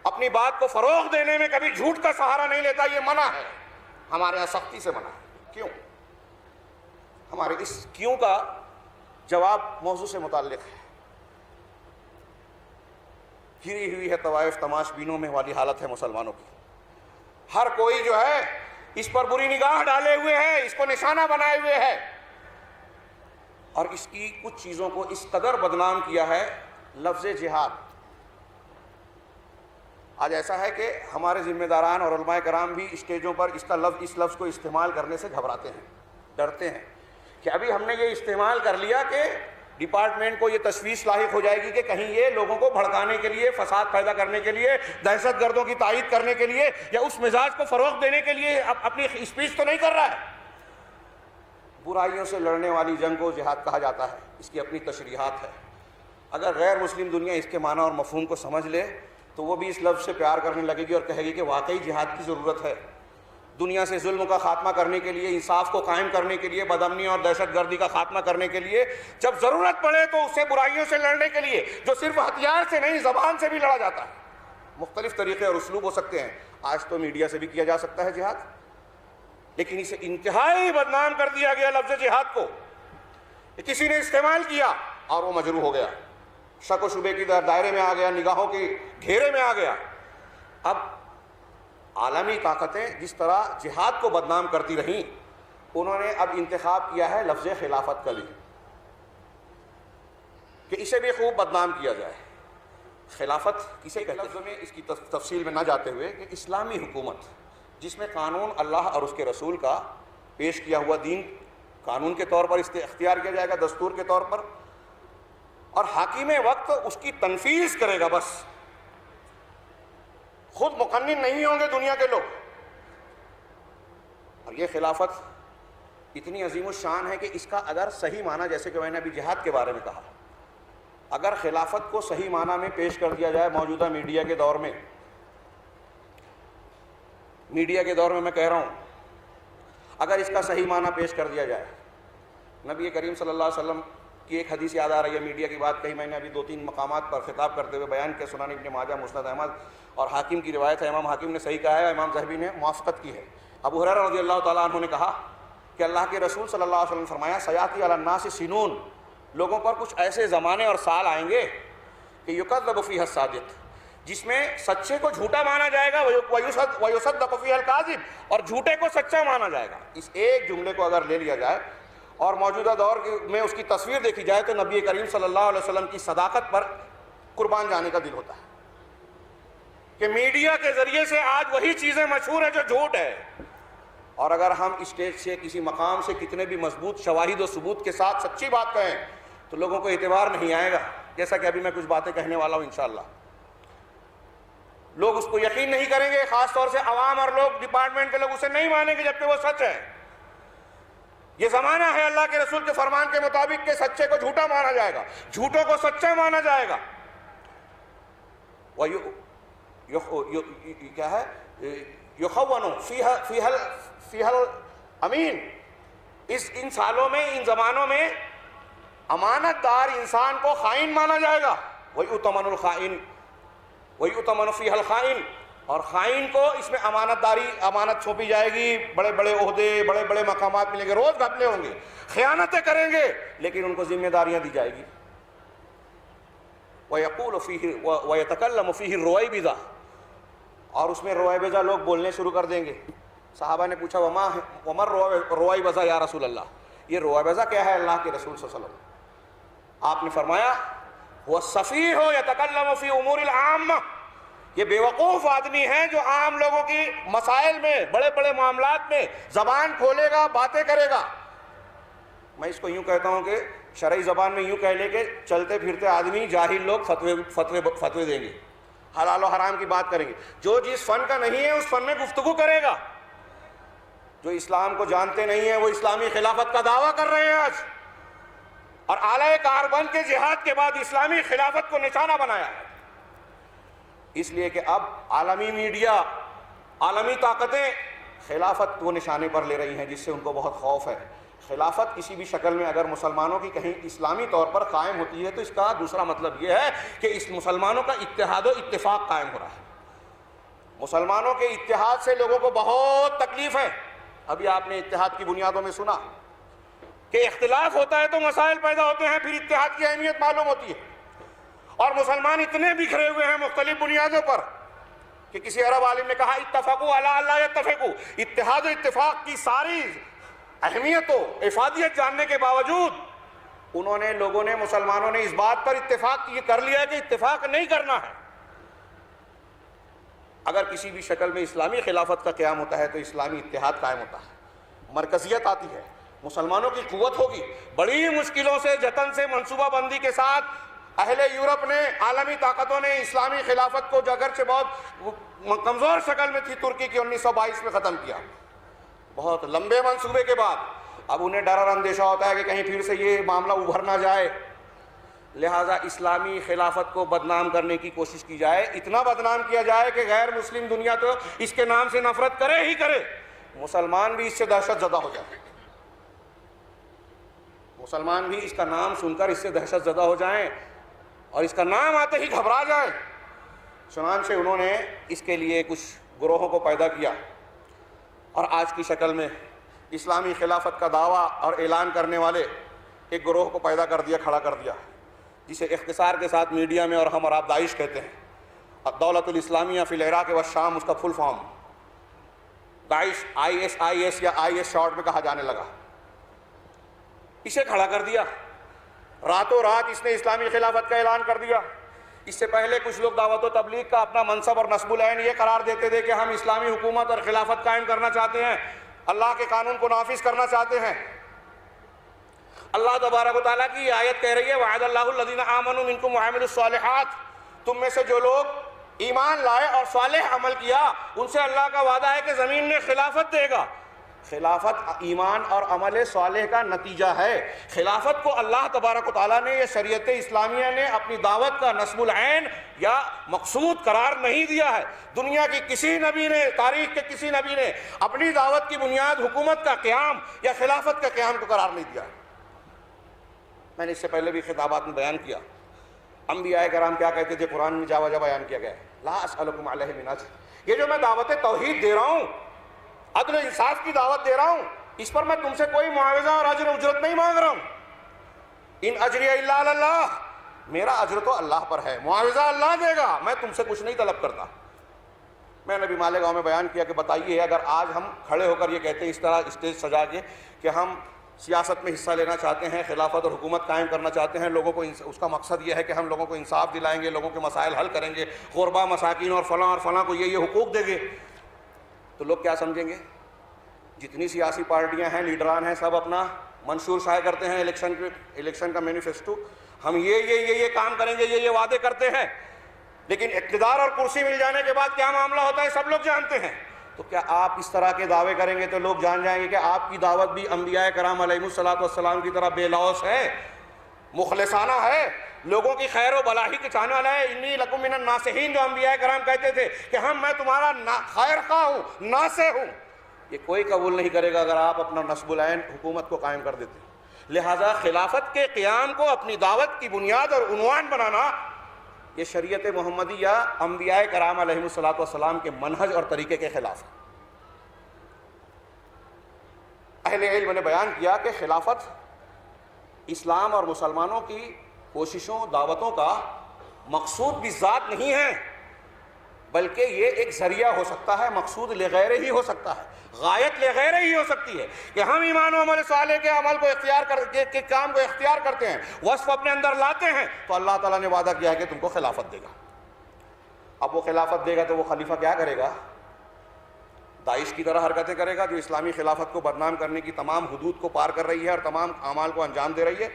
[SPEAKER 2] اپنی بات کو فروغ دینے میں کبھی جھوٹ کا سہارا نہیں لیتا، یہ منع ہے، ہمارے یہاں سختی سے منع ہے۔ کیوں؟ ہمارے اس کیوں کا جواب موضوع سے متعلق ہے۔ گھری ہوئی ہے طوائف تماش بینوں میں والی حالت ہے مسلمانوں کی، ہر کوئی جو ہے اس پر بری نگاہ ڈالے ہوئے ہے، اس کو نشانہ بنائے ہوئے ہے، اور اس کی کچھ چیزوں کو اس قدر بدنام کیا ہے، لفظ جہاد۔ آج ایسا ہے کہ ہمارے ذمہ داران اور علماء کرام بھی اسٹیجوں پر اس لفظ کو استعمال کرنے سے گھبراتے ہیں، ڈرتے ہیں کہ ابھی ہم نے یہ استعمال کر لیا کہ ڈپارٹمنٹ کو یہ تشویش لاحق ہو جائے گی کہ کہیں یہ لوگوں کو بھڑکانے کے لیے، فساد پیدا کرنے کے لیے، دہشت گردوں کی تائید کرنے کے لیے یا اس مزاج کو فروغ دینے کے لیے اپنی اسپیچ تو نہیں کر رہا ہے۔ برائیوں سے لڑنے والی جنگ کو جہاد کہا جاتا ہے، اس کی اپنی تشریحات ہے۔ اگر غیر مسلم دنیا اس کے معنی اور مفہوم کو سمجھ لے تو وہ بھی اس لفظ سے پیار کرنے لگے گی اور کہے گی کہ واقعی جہاد کی ضرورت ہے، دنیا سے ظلم کا خاتمہ کرنے کے لیے، انصاف کو قائم کرنے کے لیے، بدامنی اور دہشت گردی کا خاتمہ کرنے کے لیے، جب ضرورت پڑے تو اسے برائیوں سے لڑنے کے لیے، جو صرف ہتھیار سے نہیں زبان سے بھی لڑا جاتا ہے۔ مختلف طریقے اور اسلوب ہو سکتے ہیں، آج تو میڈیا سے بھی کیا جا سکتا ہے جہاد، لیکن اسے انتہائی بدنام کر دیا گیا لفظ جہاد کو، کسی نے استعمال کیا اور وہ مجروح ہو گیا، شک و شبے کی دائرے میں آ گیا، نگاہوں کے گھیرے میں آ گیا۔ اب عالمی طاقتیں جس طرح جہاد کو بدنام کرتی رہیں، انہوں نے اب انتخاب کیا ہے لفظ خلافت کا بھی، کہ اسے بھی خوب بدنام کیا جائے۔ خلافت کسے کہتے ہیں؟ لفظ میں اس کی تفصیل میں نہ جاتے ہوئے کہ اسلامی حکومت جس میں قانون اللہ اور اس کے رسول کا پیش کیا ہوا دین قانون کے طور پر اختیار کیا جائے گا، دستور کے طور پر، اور حاکم وقت اس کی تنفیذ کرے گا، بس خود مقنن نہیں ہوں گے دنیا کے لوگ۔ اور یہ خلافت اتنی عظیم الشان ہے کہ اس کا اگر صحیح معنی، جیسے کہ میں نے ابھی جہاد کے بارے میں کہا، اگر خلافت کو صحیح معنی میں پیش کر دیا جائے موجودہ میڈیا کے دور میں میں کہہ رہا ہوں، اگر اس کا صحیح معنی پیش کر دیا جائے، نبی کریم صلی اللہ علیہ وسلم کی ایک حدیث یاد آ رہی ہے، میڈیا کی بات کہی میں نے ابھی 2-3 مقامات پر خطاب کرتے ہوئے بیان کیا، سنن ابن ماجہ، مسند احمد اور حاکم کی روایت ہے، امام حاکم نے صحیح کہا ہے، امام ذہبی نے موافقت کی ہے۔ ابو ہریرہ رضی اللہ تعالیٰ عنہ نے کہا کہ اللہ کے رسول صلی اللہ علیہ وسلم نے فرمایا سیاتی علی الناس سنون، لوگوں پر کچھ ایسے زمانے اور سال آئیں گے کہ یکذب فیہ الصادق، جس میں سچے کو جھوٹا مانا جائے گا، ویصدق فیہ الکاذب، اور جھوٹے کو سچا مانا جائے گا۔ اس ایک جملے کو اگر لے لیا جائے اور موجودہ دور میں اس کی تصویر دیکھی جائے تو نبی کریم صلی اللہ علیہ وسلم کی صداقت پر قربان جانے کا دل ہوتا ہے کہ میڈیا کے ذریعے سے آج وہی چیزیں مشہور ہیں جو جھوٹ ہے، اور اگر ہم اسٹیج سے کسی مقام سے کتنے بھی مضبوط شواہد و ثبوت کے ساتھ سچی بات کہیں تو لوگوں کو اعتبار نہیں آئے گا، جیسا کہ ابھی میں کچھ باتیں کہنے والا ہوں انشاءاللہ۔ لوگ اس کو یقین نہیں کریں گے، خاص طور سے عوام اور لوگ ڈپارٹمنٹ کے لوگ اسے نہیں مانیں گے جبکہ وہ سچ ہے۔ یہ زمانہ ہے اللہ کے رسول کے فرمان کے مطابق کہ سچے کو جھوٹا مانا جائے گا، جھوٹوں کو سچا مانا جائے گا۔ کیا ہے یخون فیہا الامین، ان سالوں میں، ان زمانوں میں امانت دار انسان کو خائن مانا جائے گا، وَيُؤْتَمَنُ الْخَائِنُ وَيُؤْتَمَنُ فِيهَا الْخَائِنُ، اور خائن کو اس میں امانت سونپی جائے گی، بڑے بڑے عہدے، بڑے بڑے مقامات ملیں گے، روز گھپلے ہوں گے، خیانتیں کریں گے، لیکن ان کو ذمہ داریاں دی جائے گی۔ وَيَقُولُ فِيهِ وَيَتَكَلَّمُ فِيهِ الرُّوَيْبِضَةُ، اور اس میں رویبضہ لوگ بولنے شروع کر دیں گے۔ صحابہ نے پوچھا وما الرویبضہ یا رسول اللہ، یہ رویبضہ کیا ہے اللہ کے رسول صلی اللہ علیہ وسلم؟ آپ نے فرمایا وہ السفیہ یتکلم فی امور العامہ، یہ بیوقوف آدمی ہے جو عام لوگوں کی مسائل میں، بڑے بڑے معاملات میں زبان کھولے گا، باتیں کرے گا۔ میں اس کو یوں کہتا ہوں کہ شرعی زبان میں یوں کہہ لے کہ چلتے پھرتے آدمی، جاہل لوگ فتوے دیں گے، حلال و حرام کی بات کریں گے۔ جو جس فن کا نہیں ہے اس فن میں گفتگو کرے گا۔ جو اسلام کو جانتے نہیں ہیں وہ اسلامی خلافت کا دعویٰ کر رہے ہیں آج، اور اعلی کاربن کے جہاد کے بعد اسلامی خلافت کو نشانہ بنایا ہے۔ اس لیے کہ اب عالمی میڈیا، عالمی طاقتیں خلافت کو نشانے پر لے رہی ہیں، جس سے ان کو بہت خوف ہے۔ خلافت کسی بھی شکل میں اگر مسلمانوں کی کہیں اسلامی طور پر قائم ہوتی ہے تو اس کا دوسرا مطلب یہ ہے کہ اس مسلمانوں کا اتحاد و اتفاق قائم ہو رہا ہے۔ مسلمانوں کے اتحاد سے لوگوں کو بہت تکلیف ہے۔ ابھی آپ نے اتحاد کی بنیادوں میں سنا کہ اختلاف ہوتا ہے تو مسائل پیدا ہوتے ہیں، پھر اتحاد کی اہمیت معلوم ہوتی ہے، اور مسلمان اتنے بکھرے ہوئے ہیں مختلف بنیادوں پر کہ کسی عرب عالم نے کہا اتفقوا علی اللہ یتفقوا، اتحاد و اتفاق کی ساری اہمیت و افادیت جاننے کے باوجود لوگوں نے مسلمانوں نے اس بات پر اتفاق یہ کر لیا کہ اتفاق نہیں کرنا ہے۔ اگر کسی بھی شکل میں اسلامی خلافت کا قیام ہوتا ہے تو اسلامی اتحاد قائم ہوتا ہے، مرکزیت آتی ہے، مسلمانوں کی قوت ہوگی۔ بڑی مشکلوں سے، جتن سے، منصوبہ بندی کے ساتھ اہل یورپ نے، عالمی طاقتوں نے اسلامی خلافت کو اگرچہ بہت کمزور شکل میں تھی ترکی کی 1922 میں ختم کیا، بہت لمبے منصوبے کے بعد۔ اب انہیں ڈر اور اندیشہ ہوتا ہے کہ کہیں پھر سے یہ معاملہ ابھر نہ جائے، لہٰذا اسلامی خلافت کو بدنام کرنے کی کوشش کی جائے، اتنا بدنام کیا جائے کہ غیر مسلم دنیا تو اس کے نام سے نفرت کرے ہی کرے، مسلمان بھی اس سے دہشت زدہ ہو جائیں، مسلمان بھی اس کا نام سن کر اس سے دہشت زدہ ہو جائیں اور اس کا نام آتے ہی گھبرا جائیں۔ چنانچہ انہوں نے اس کے لیے کچھ گروہوں کو پیدا کیا، اور آج کی شکل میں اسلامی خلافت کا دعویٰ اور اعلان کرنے والے ایک گروہ کو پیدا کر دیا، کھڑا کر دیا، جسے اختصار کے ساتھ میڈیا میں اور ہم اور آپ داعش کہتے ہیں۔ الدولۃ الاسلامیہ فی العراق والشام اس کا فل فارم، داعش IS یا IS شارٹ میں کہا جانے لگا۔ اسے کھڑا کر دیا، راتوں رات اس نے اسلامی خلافت کا اعلان کر دیا۔ اس سے پہلے کچھ لوگ دعوت و تبلیغ کا اپنا منصب اور نصب العین یہ قرار دیتے تھے کہ ہم اسلامی حکومت اور خلافت قائم کرنا چاہتے ہیں، اللہ کے قانون کو نافذ کرنا چاہتے ہیں۔ اللہ تبارک و تعالیٰ کی یہ آیت کہہ رہی ہے وعد اللہ الذین آمنوا منکم وعملوا الصالحات، تم میں سے جو لوگ ایمان لائے اور صالح عمل کیا ان سے اللہ کا وعدہ ہے کہ زمین میں خلافت دے گا۔ خلافت ایمان اور عمل صالح کا نتیجہ ہے۔ خلافت کو اللہ تبارک و تعالیٰ نے، یہ شریعت اسلامیہ نے اپنی دعوت کا نصب العین یا مقصود قرار نہیں دیا ہے۔ دنیا کی کسی نبی نے، تاریخ کے کسی نبی نے اپنی دعوت کی بنیاد حکومت کا قیام یا خلافت کا قیام کو قرار نہیں دیا ہے۔ میں نے اس سے پہلے بھی خطابات میں بیان کیا، انبیاء کرام کیا کہتے تھے، قرآن میں جا وجہ بیان کیا گیا ہے، لا اسألکم علیہ من اجر، یہ جو میں دعوت توحید دے رہا ہوں، عدل و انصاف کی دعوت دے رہا ہوں، اس پر میں تم سے کوئی معاوضہ اور اجر اجرت نہیں مانگ رہا ہوں. ان اجری الا علی اللہ، میرا اجر تو اللہ پر ہے، معاوضہ اللہ دے گا، میں تم سے کچھ نہیں طلب کرتا. میں نے بھی مالیگاؤں میں بیان کیا کہ بتائیے اگر آج ہم کھڑے ہو کر یہ کہتے ہیں اس طرح اسٹیج سجا کے کہ ہم سیاست میں حصہ لینا چاہتے ہیں، خلافت اور حکومت قائم کرنا چاہتے ہیں، لوگوں کو اس کا مقصد یہ ہے کہ ہم لوگوں کو انصاف دلائیں گے، لوگوں کے مسائل حل کریں گے، غربا مساکین اور فلاں کو یہ حقوق دیں گے، تو لوگ کیا سمجھیں گے؟ جتنی سیاسی پارٹیاں ہیں، لیڈران ہیں، سب اپنا منشور شائع کرتے ہیں الیکشن کا مینیفیسٹو، ہم یہ کام کریں گے، یہ وعدے کرتے ہیں، لیکن اقتدار اور کرسی مل جانے کے بعد کیا معاملہ ہوتا ہے سب لوگ جانتے ہیں. تو کیا آپ اس طرح کے دعوے کریں گے تو لوگ جان جائیں گے کہ آپ کی دعوت بھی انبیاء کرام علیہ الصلوۃ والسلام کی طرح بے لوث ہے، مخلصانہ ہے، لوگوں کی خیر و بلائی کے چاہنے والا ہے. انی لکم من الناصحین، جو انبیاء کرام کہتے تھے کہ میں تمہارا خیر خواہ ہوں، ناصح ہوں، یہ کوئی قبول نہیں کرے گا اگر آپ اپنا نصب العین حکومت کو قائم کر دیتے. لہذا خلافت کے قیام کو اپنی دعوت کی بنیاد اور عنوان بنانا، یہ شریعت محمدی یا انبیاء کرام علیہ الصلوۃ والسلام کے منہج اور طریقے کے خلاف ہے. اہل علم نے بیان کیا کہ خلافت اسلام اور مسلمانوں کی کوششوں، دعوتوں کا مقصود بھی ذات نہیں ہے، بلکہ یہ ایک ذریعہ ہو سکتا ہے، مقصود لغیر ہی ہو سکتا ہے، غایت لغیر ہی ہو سکتی ہے کہ ہم ایمان و عمل صالح کے عمل کو اختیار کے کام کو اختیار کرتے ہیں، وصف اپنے اندر لاتے ہیں، تو اللہ تعالیٰ نے وعدہ کیا ہے کہ تم کو خلافت دے گا. اب وہ خلافت دے گا تو وہ خلیفہ کیا کرے گا؟ داعش کی طرح حرکتیں کرے گا جو اسلامی خلافت کو بدنام کرنے کی تمام حدود کو پار کر رہی ہے اور تمام اعمال کو انجام دے رہی ہے،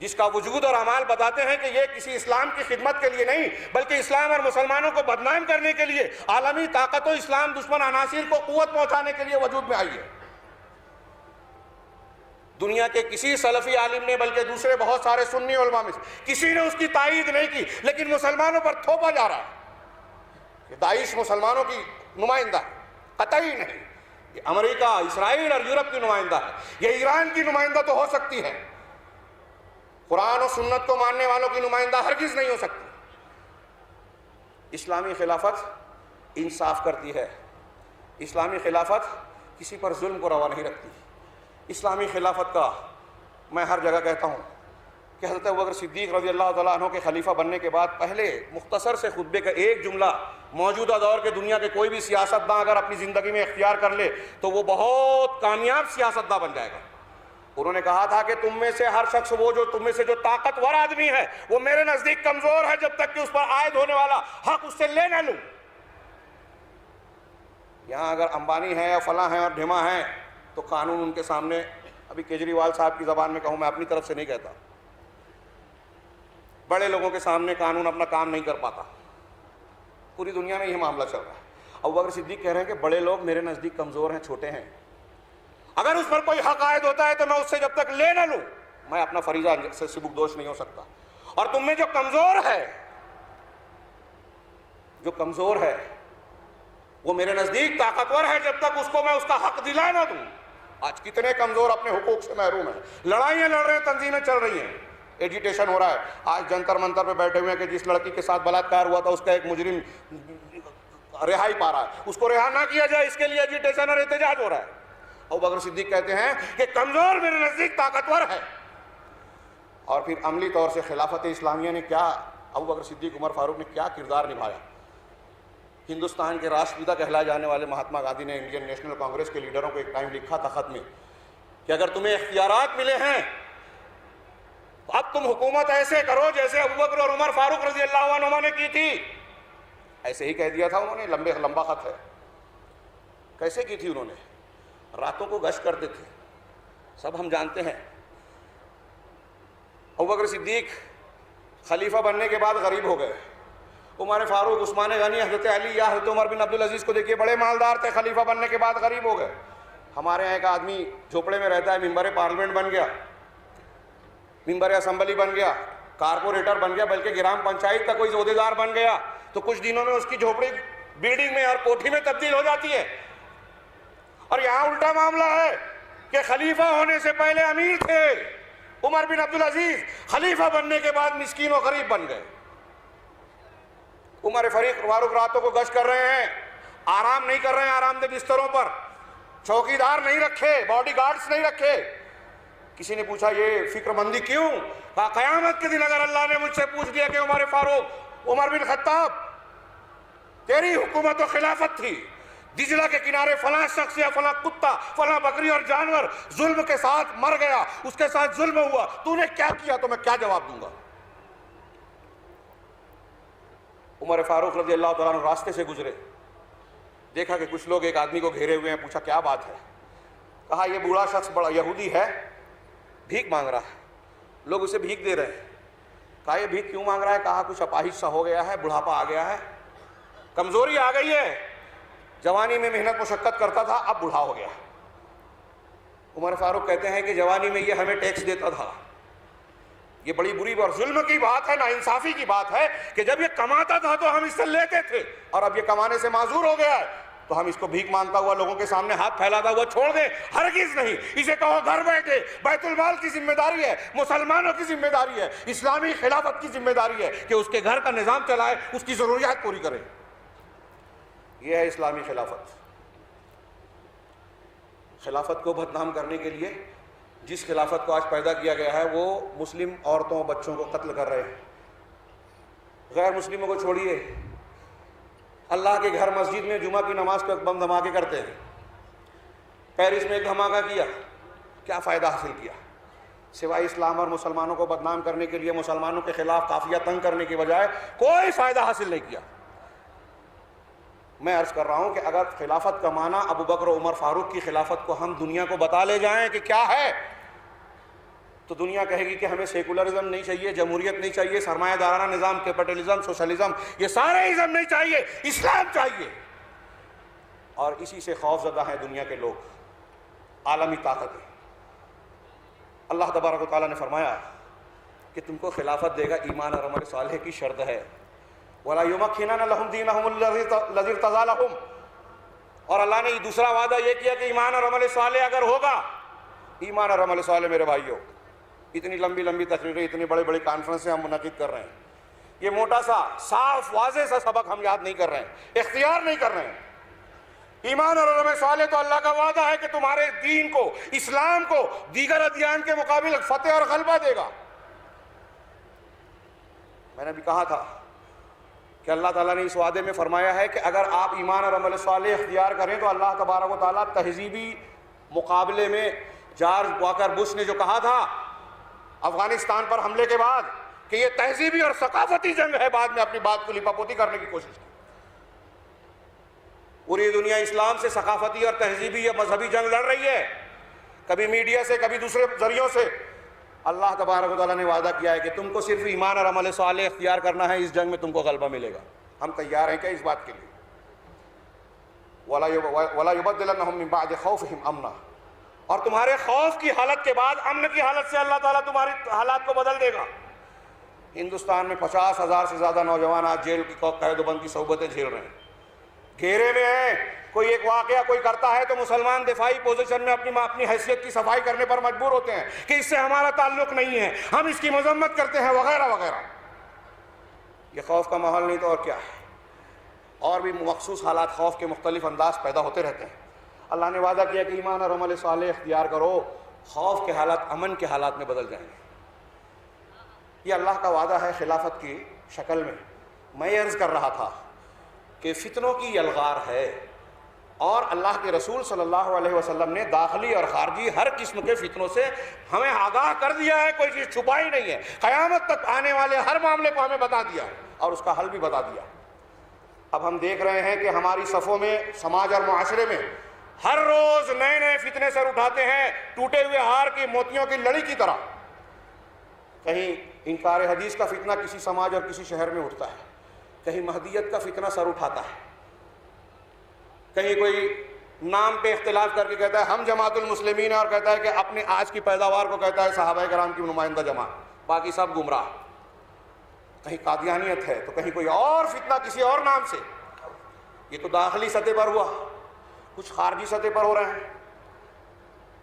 [SPEAKER 2] جس کا وجود اور اعمال بتاتے ہیں کہ یہ کسی اسلام کی خدمت کے لیے نہیں بلکہ اسلام اور مسلمانوں کو بدنام کرنے کے لیے، عالمی طاقت و اسلام دشمن عناصر کو قوت پہنچانے کے لیے وجود میں آئی ہے. دنیا کے کسی سلفی عالم نے بلکہ دوسرے بہت سارے سنی علماء میں سے کسی نے اس کی تائید نہیں کی، لیکن مسلمانوں پر تھوپا جا رہا ہے کہ داعش مسلمانوں کی نمائندہ ہے. قطعی نہیں، یہ امریکہ، اسرائیل اور یورپ کی نمائندہ ہے، یہ ایران کی نمائندہ تو ہو سکتی ہے، قرآن و سنت کو ماننے والوں کی نمائندہ ہرگز نہیں ہو سکتی. اسلامی خلافت انصاف کرتی ہے، اسلامی خلافت کسی پر ظلم کو روا نہیں رکھتی. اسلامی خلافت کا میں ہر جگہ کہتا ہوں کہ حضرت ابوبکر صدیق رضی اللہ تعالیٰ عنہ کے خلیفہ بننے کے بعد پہلے مختصر سے خطبے کا ایک جملہ موجودہ دور کے دنیا کے کوئی بھی سیاستداں اگر اپنی زندگی میں اختیار کر لے تو وہ بہت کامیاب سیاستداں بن جائے گا. انہوں نے کہا تھا کہ تم میں سے ہر شخص تم میں سے جو طاقتور آدمی ہے وہ میرے نزدیک کمزور ہے جب تک کہ اس پر عائد ہونے والا حق اس سے لے نہ لوں. یہاں اگر امبانی ہیں یا فلاں ہیں اور ڈھما ہیں تو قانون ان کے سامنے، ابھی کیجریوال صاحب کی زبان میں کہوں، میں اپنی طرف سے نہیں کہتا، بڑے لوگوں کے سامنے قانون اپنا کام نہیں کر پاتا. پوری دنیا میں یہ معاملہ چل رہا ہے. ابوبکر صدیق کہہ رہے ہیں کہ بڑے لوگ میرے نزدیک کمزور ہیں، چھوٹے ہیں، اگر اس پر کوئی حق عائد ہوتا ہے تو میں اس سے جب تک لے نہ لوں میں اپنا فریضہ سے سبکدوش نہیں ہو سکتا. اور تم میں جو کمزور ہے وہ میرے نزدیک طاقتور ہے جب تک اس کو میں اس کا حق دلا نہ دوں. آج کتنے کمزور اپنے حقوق سے محروم ہیں، لڑائیاں لڑ رہے ہیں، تنظیمیں چل رہی ہیں، ایجیٹیشن ہو رہا ہے. آج جنتر منتر پہ بیٹھے ہوئے ہیں کہ جس لڑکی کے ساتھ بلاತ್ಕಾರ ہوا تھا اس کا ایک مجرم رہائی پا رہا ہے، اس کو رہا نہ کیا جائے، اس کے لیے ایجیٹیشن اور احتجاج ہو رہا ہے. ابوبکر صدیق کہتے ہیں کہ کمزور میرے نزدیک طاقتور ہے. اور پھر عملی طور سے خلافت اسلامیہ نے کیا، ابوبکر صدیق، عمر فاروق نے کیا کردار نبھایا. ہندوستان کے راشٹرپتا کہلائے جانے والے مہاتما گاندھی نے انڈین نیشنل کانگریس کے لیڈروں کو ایک ٹائم لکھا تھا خط میں کہ اگر تمہیں اختیارات ملے ہیں تو اب تم حکومت ایسے کرو جیسے ابوبکر اور عمر فاروق رضی اللہ عنہما نے کی تھی. ایسے ہی کہہ دیا تھا انہوں نے، لمبا خط ہے. کیسے کی تھی انہوں نے؟ راتوں کو گشت کرتے تھے، سب ہم جانتے ہیں. ابوبکر صدیق خلیفہ بننے کے بعد غریب ہو گئے. عمر فاروق، عثمان غنی، حضرت علی یا حضرت عمر بن عبدالعزیز کو دیکھیے، بڑے مالدار تھے، خلیفہ بننے کے بعد غریب ہو گئے. ہمارے یہاں ایک آدمی جھوپڑے میں رہتا ہے، ممبر پارلیمنٹ بن گیا، ممبر اسمبلی بن گیا، کارپوریٹر بن گیا، بلکہ گرام پنچایت کا کوئی عہدیدار بن گیا تو کچھ دنوں میں اس کی جھوپڑی بلڈنگ میں اور کوٹھی میں تبدیل ہو جاتی ہے. اور یہاں الٹا معاملہ ہے کہ خلیفہ ہونے سے پہلے امیر تھے عمر بن عبدالعزیز، خلیفہ بننے کے بعد مسکین و غریب بن گئے. عمر فاروق راتوں کو گشت کر رہے ہیں، آرام نہیں کر رہے ہیں آرام دہ بستروں پر. چوکیدار نہیں رکھے، باڈی گارڈز نہیں رکھے۔ کسی نے پوچھا یہ فکر مندی کیوں؟ کہا قیامت کے دن اگر اللہ نے مجھ سے پوچھ لیا کہ عمر فاروق، عمر بن خطاب تیری حکومت و خلافت تھی، دجلہ کے کنارے فلاں شخص یا فلاں کتا، فلاں بکری اور جانور ظلم کے ساتھ مر گیا، اس کے ساتھ ظلم ہوا، تو نے کیا کیا؟ تو میں کیا جواب دوں گا؟ عمر فاروق رضی اللہ تعالیٰ عنہ راستے سے گزرے، دیکھا کہ کچھ لوگ ایک آدمی کو گھیرے ہوئے ہیں، پوچھا کیا بات ہے؟ کہا یہ بوڑھا شخص بڑا یہودی ہے، بھیک مانگ رہا ہے، لوگ اسے بھیک دے رہے ہیں۔ کہا یہ بھیک کیوں مانگ رہا ہے؟ کہا کچھ اپاہج سا ہو گیا ہے، بڑھاپا آ گیا ہے، کمزوری آ گئی ہے، جوانی میں محنت مشقت کرتا تھا، اب بوڑھا ہو گیا۔ عمر فاروق کہتے ہیں کہ جوانی میں یہ ہمیں ٹیکس دیتا تھا، یہ بڑی بری اور ظلم کی بات ہے، ناانصافی کی بات ہے کہ جب یہ کماتا تھا تو ہم اس سے لیتے تھے، اور اب یہ کمانے سے معذور ہو گیا ہے تو ہم اس کو بھیک مانگتا ہوا لوگوں کے سامنے ہاتھ پھیلاتا ہوا چھوڑ دیں؟ ہرگز نہیں۔ اسے کہو گھر بیٹھے، بیت المال کی ذمہ داری ہے، مسلمانوں کی ذمہ داری ہے، اسلامی خلافت کی ذمہ داری ہے کہ اس کے گھر کا نظام چلائے، اس کی ضروریات پوری کرے۔ یہ ہے اسلامی خلافت۔ خلافت کو بدنام کرنے کے لیے جس خلافت کو آج پیدا کیا گیا ہے وہ مسلم عورتوں بچوں کو قتل کر رہے ہیں۔ غیر مسلموں کو چھوڑیے، اللہ کے گھر مسجد میں جمعہ کی نماز پہ بم دھماکے کرتے ہیں۔ پیرس میں ایک دھماکہ کیا، کیا فائدہ حاصل کیا؟ سوائے اسلام اور مسلمانوں کو بدنام کرنے کے لیے مسلمانوں کے خلاف قافیہ تنگ کرنے کے بجائے کوئی فائدہ حاصل نہیں کیا۔ میں عرض کر رہا ہوں کہ اگر خلافت کا معنی ابو بکر و عمر فاروق کی خلافت کو ہم دنیا کو بتا لے جائیں کہ کیا ہے، تو دنیا کہے گی کہ ہمیں سیکولرزم نہیں چاہیے، جمہوریت نہیں چاہیے، سرمایہ دارانہ نظام، کیپٹلزم، سوشلزم، یہ سارے ازم نہیں چاہیے، اسلام چاہیے۔ اور اسی سے خوف زدہ ہیں دنیا کے لوگ، عالمی طاقتیں۔ اللہ تبارک و تعالیٰ نے فرمایا کہ تم کو خلافت دے گا، ایمان اور عمل صالح کی شرط ہے۔ وَلَا يُمَكِّنَنَّ لَهُمْ دِينَهُمُ الَّذِي ارْتَضَىٰ لَهُمْ، اور اللہ نے دوسرا وعدہ یہ کیا کہ ایمان اور عمل صالح اگر ہوگا، ایمان اور عمل صالح میرے بھائیوں، اتنی لمبی لمبی تقریریں، اتنی بڑی بڑی کانفرنسیں ہم منعقد کر رہے ہیں، یہ موٹا سا صاف واضح سا سبق ہم یاد نہیں کر رہے ہیں، اختیار نہیں کر رہے ہیں۔ ایمان اور عمل صالح تو اللہ کا وعدہ ہے کہ تمہارے دین کو، اسلام کو دیگر ادیان کے مقابل فتح اور غلبہ دے گا۔ میں نے بھی کہا تھا کہ اللہ تعالیٰ نے اس وعدے میں فرمایا ہے کہ اگر آپ ایمان اور عمل صالح اختیار کریں تو اللہ تبارک و تعالیٰ تہذیبی مقابلے میں جارج واکر بش نے جو کہا تھا افغانستان پر حملے کے بعد کہ یہ تہذیبی اور ثقافتی جنگ ہے، بعد میں اپنی بات کو لپاپوتی کرنے کی کوشش کی۔ پوری دنیا اسلام سے ثقافتی اور تہذیبی یا مذہبی جنگ لڑ رہی ہے، کبھی میڈیا سے، کبھی دوسرے ذریعوں سے۔ اللہ تبارک و تعالیٰ نے وعدہ کیا ہے کہ تم کو صرف ایمان اور عمل صالح اختیار کرنا ہے، اس جنگ میں تم کو غلبہ ملے گا۔ ہم تیار ہیں کیا اس بات کے لیے؟ وَلَا يُبَدِّلَنَّهُم مِّن بَعْدِ خَوْفِهِمْ أَمْنًا، اور تمہارے خوف کی حالت کے بعد امن کی حالت سے اللہ تعالیٰ تمہاری حالات کو بدل دے گا۔ ہندوستان میں 50,000 سے زیادہ نوجوان آج جیل کی قید و بند کی صحبتیں جھیل رہے ہیں، گھیرے میں ہیں۔ کوئی ایک واقعہ کوئی کرتا ہے تو مسلمان دفاعی پوزیشن میں اپنی حیثیت کی صفائی کرنے پر مجبور ہوتے ہیں کہ اس سے ہمارا تعلق نہیں ہے، ہم اس کی مذمت کرتے ہیں، وغیرہ وغیرہ۔ یہ خوف کا ماحول نہیں تو اور کیا ہے؟ اور بھی مخصوص حالات خوف کے مختلف انداز پیدا ہوتے رہتے ہیں۔ اللہ نے وعدہ کیا کہ ایمان اور عمل صالح اختیار کرو، خوف کے حالات امن کے حالات میں بدل جائیں گے۔ یہ اللہ کا وعدہ ہے خلافت کی شکل میں۔ میں یہ عرض کر رہا تھا کہ فتنوں کی یلغار ہے، اور اللہ کے رسول صلی اللہ علیہ وسلم نے داخلی اور خارجی ہر قسم کے فتنوں سے ہمیں آگاہ کر دیا ہے، کوئی چیز چھپائی نہیں ہے، قیامت تک آنے والے ہر معاملے کو ہمیں بتا دیا اور اس کا حل بھی بتا دیا۔ اب ہم دیکھ رہے ہیں کہ ہماری صفوں میں، سماج اور معاشرے میں ہر روز نئے نئے فتنے سر اٹھاتے ہیں، ٹوٹے ہوئے ہار کی موتیوں کی لڑی کی طرح۔ کہیں انکار حدیث کا فتنہ کسی سماج اور کسی شہر میں اٹھتا ہے، کہیں مہدیت کا فتنہ سر اٹھاتا ہے، کہیں کوئی نام پہ اختلاف کر کے کہتا ہے ہم جماعت المسلمین، اور کہتا ہے کہ اپنے آج کی پیداوار کو کہتا ہے صحابہ کرام کی نمائندہ جماعت، باقی سب گمراہ۔ کہیں قادیانیت ہے تو کہیں کوئی اور فتنہ کسی اور نام سے۔ یہ تو داخلی سطح پر ہوا، کچھ خارجی سطح پر ہو رہے ہیں۔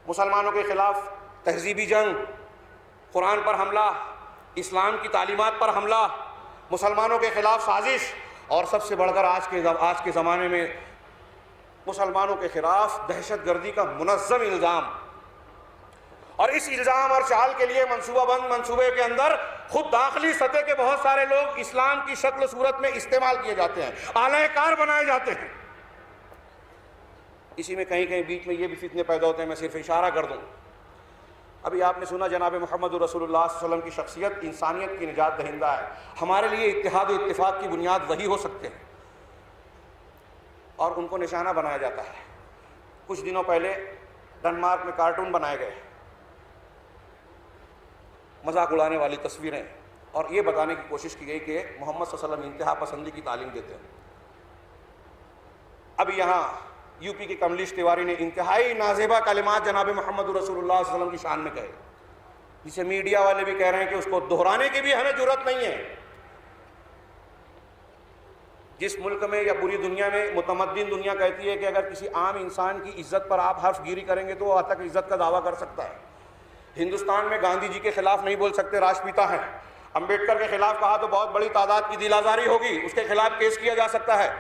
[SPEAKER 2] مسلمانوں کے خلاف تہذیبی جنگ، قرآن پر حملہ، اسلام کی تعلیمات پر حملہ، مسلمانوں کے خلاف سازش، اور سب سے بڑھ کر آج کے زمانے میں مسلمانوں کے خلاف دہشت گردی کا منظم الزام، اور اس الزام اور چال کے لیے منصوبہ بند منصوبے کے اندر خود داخلی سطح کے بہت سارے لوگ اسلام کی شکل و صورت میں استعمال کیے جاتے ہیں، اعلی کار بنائے جاتے ہیں۔ اسی میں کہیں کہیں بیچ میں یہ بھی فتنے پیدا ہوتے ہیں، میں صرف اشارہ کر دوں۔ ابھی آپ نے سنا جناب محمد رسول اللہ صلی اللہ علیہ وسلم کی شخصیت انسانیت کی نجات دہندہ ہے، ہمارے لیے اتحاد و اتفاق کی بنیاد وہی ہو سکتے ہیں، اور ان کو نشانہ بنایا جاتا ہے۔ کچھ دنوں پہلے ڈنمارک میں کارٹون بنائے گئے، مذاق اڑانے والی تصویریں، اور یہ بتانے کی کوشش کی گئی کہ محمد صلی اللہ علیہ وسلم انتہا پسندی کی تعلیم دیتے ہیں۔ ابھی یہاں یو پی کے کملیش تیواری نے انتہائی نازیبا کلمات جناب محمد رسول اللہ صلی اللہ علیہ وسلم کی شان میں کہے، جسے میڈیا والے بھی کہہ رہے ہیں کہ اس کو دہرانے کی بھی ہمیں ضرورت نہیں ہے۔ جس ملک میں یا پوری دنیا میں متمدن دنیا کہتی ہے کہ اگر کسی عام انسان کی عزت پر آپ حرف گیری کریں گے تو وہ حد تک عزت کا دعویٰ کر سکتا ہے۔ ہندوستان میں گاندھی جی کے خلاف نہیں بول سکتے، راشٹرپتا ہیں۔ امبیڈکر کے خلاف کہا تو بہت بڑی تعداد کی دل آزاری ہوگی، اس کے خلاف کیس کیا جا سکتا ہے۔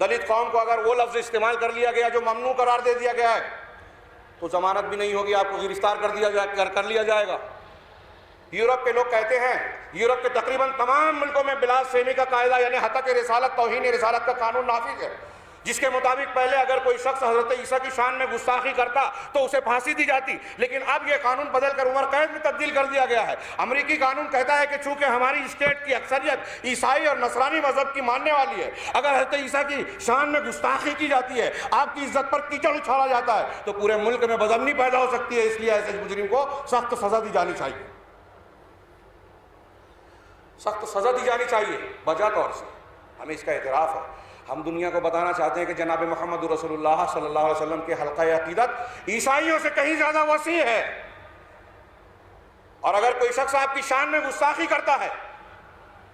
[SPEAKER 2] دلت قوم کو اگر وہ لفظ استعمال کر لیا گیا جو ممنوع قرار دے دیا گیا ہے تو ضمانت بھی نہیں ہوگی، آپ کو گرفتار کر لیا جائے گا۔ یورپ کے لوگ کہتے ہیں، یورپ کے تقریباً تمام ملکوں میں بلاسفیمی کا قاعدہ یعنی حتک رسالت، توہین رسالت کا قانون نافذ ہے، جس کے مطابق پہلے اگر کوئی شخص حضرت عیسیٰ کی شان میں گستاخی کرتا تو اسے پھانسی دی جاتی، لیکن اب یہ قانون بدل کر عمر قید میں تبدیل کر دیا گیا ہے۔ امریکی قانون کہتا ہے کہ چونکہ ہماری اسٹیٹ کی اکثریت عیسائی اور نصرانی مذہب کی ماننے والی ہے، اگر حضرت عیسیٰ کی شان میں گستاخی کی جاتی ہے، آپ کی عزت پر کیچڑ اچھالا جاتا ہے، تو پورے ملک میں بدامنی پیدا ہو سکتی ہے، اس لیے ایسے مجرم کو سخت سزا دی جانی چاہیے، سخت سزا دی جانی چاہیے۔ بجا طور سے ہمیں اس کا اعتراف ہے، ہم دنیا کو بتانا چاہتے ہیں کہ جناب محمد رسول اللہ صلی اللہ علیہ وسلم کے حلقہ عقیدت عیسائیوں سے کہیں زیادہ وسیع ہے، اور اگر کوئی شخص آپ کی شان میں گستاخی کرتا ہے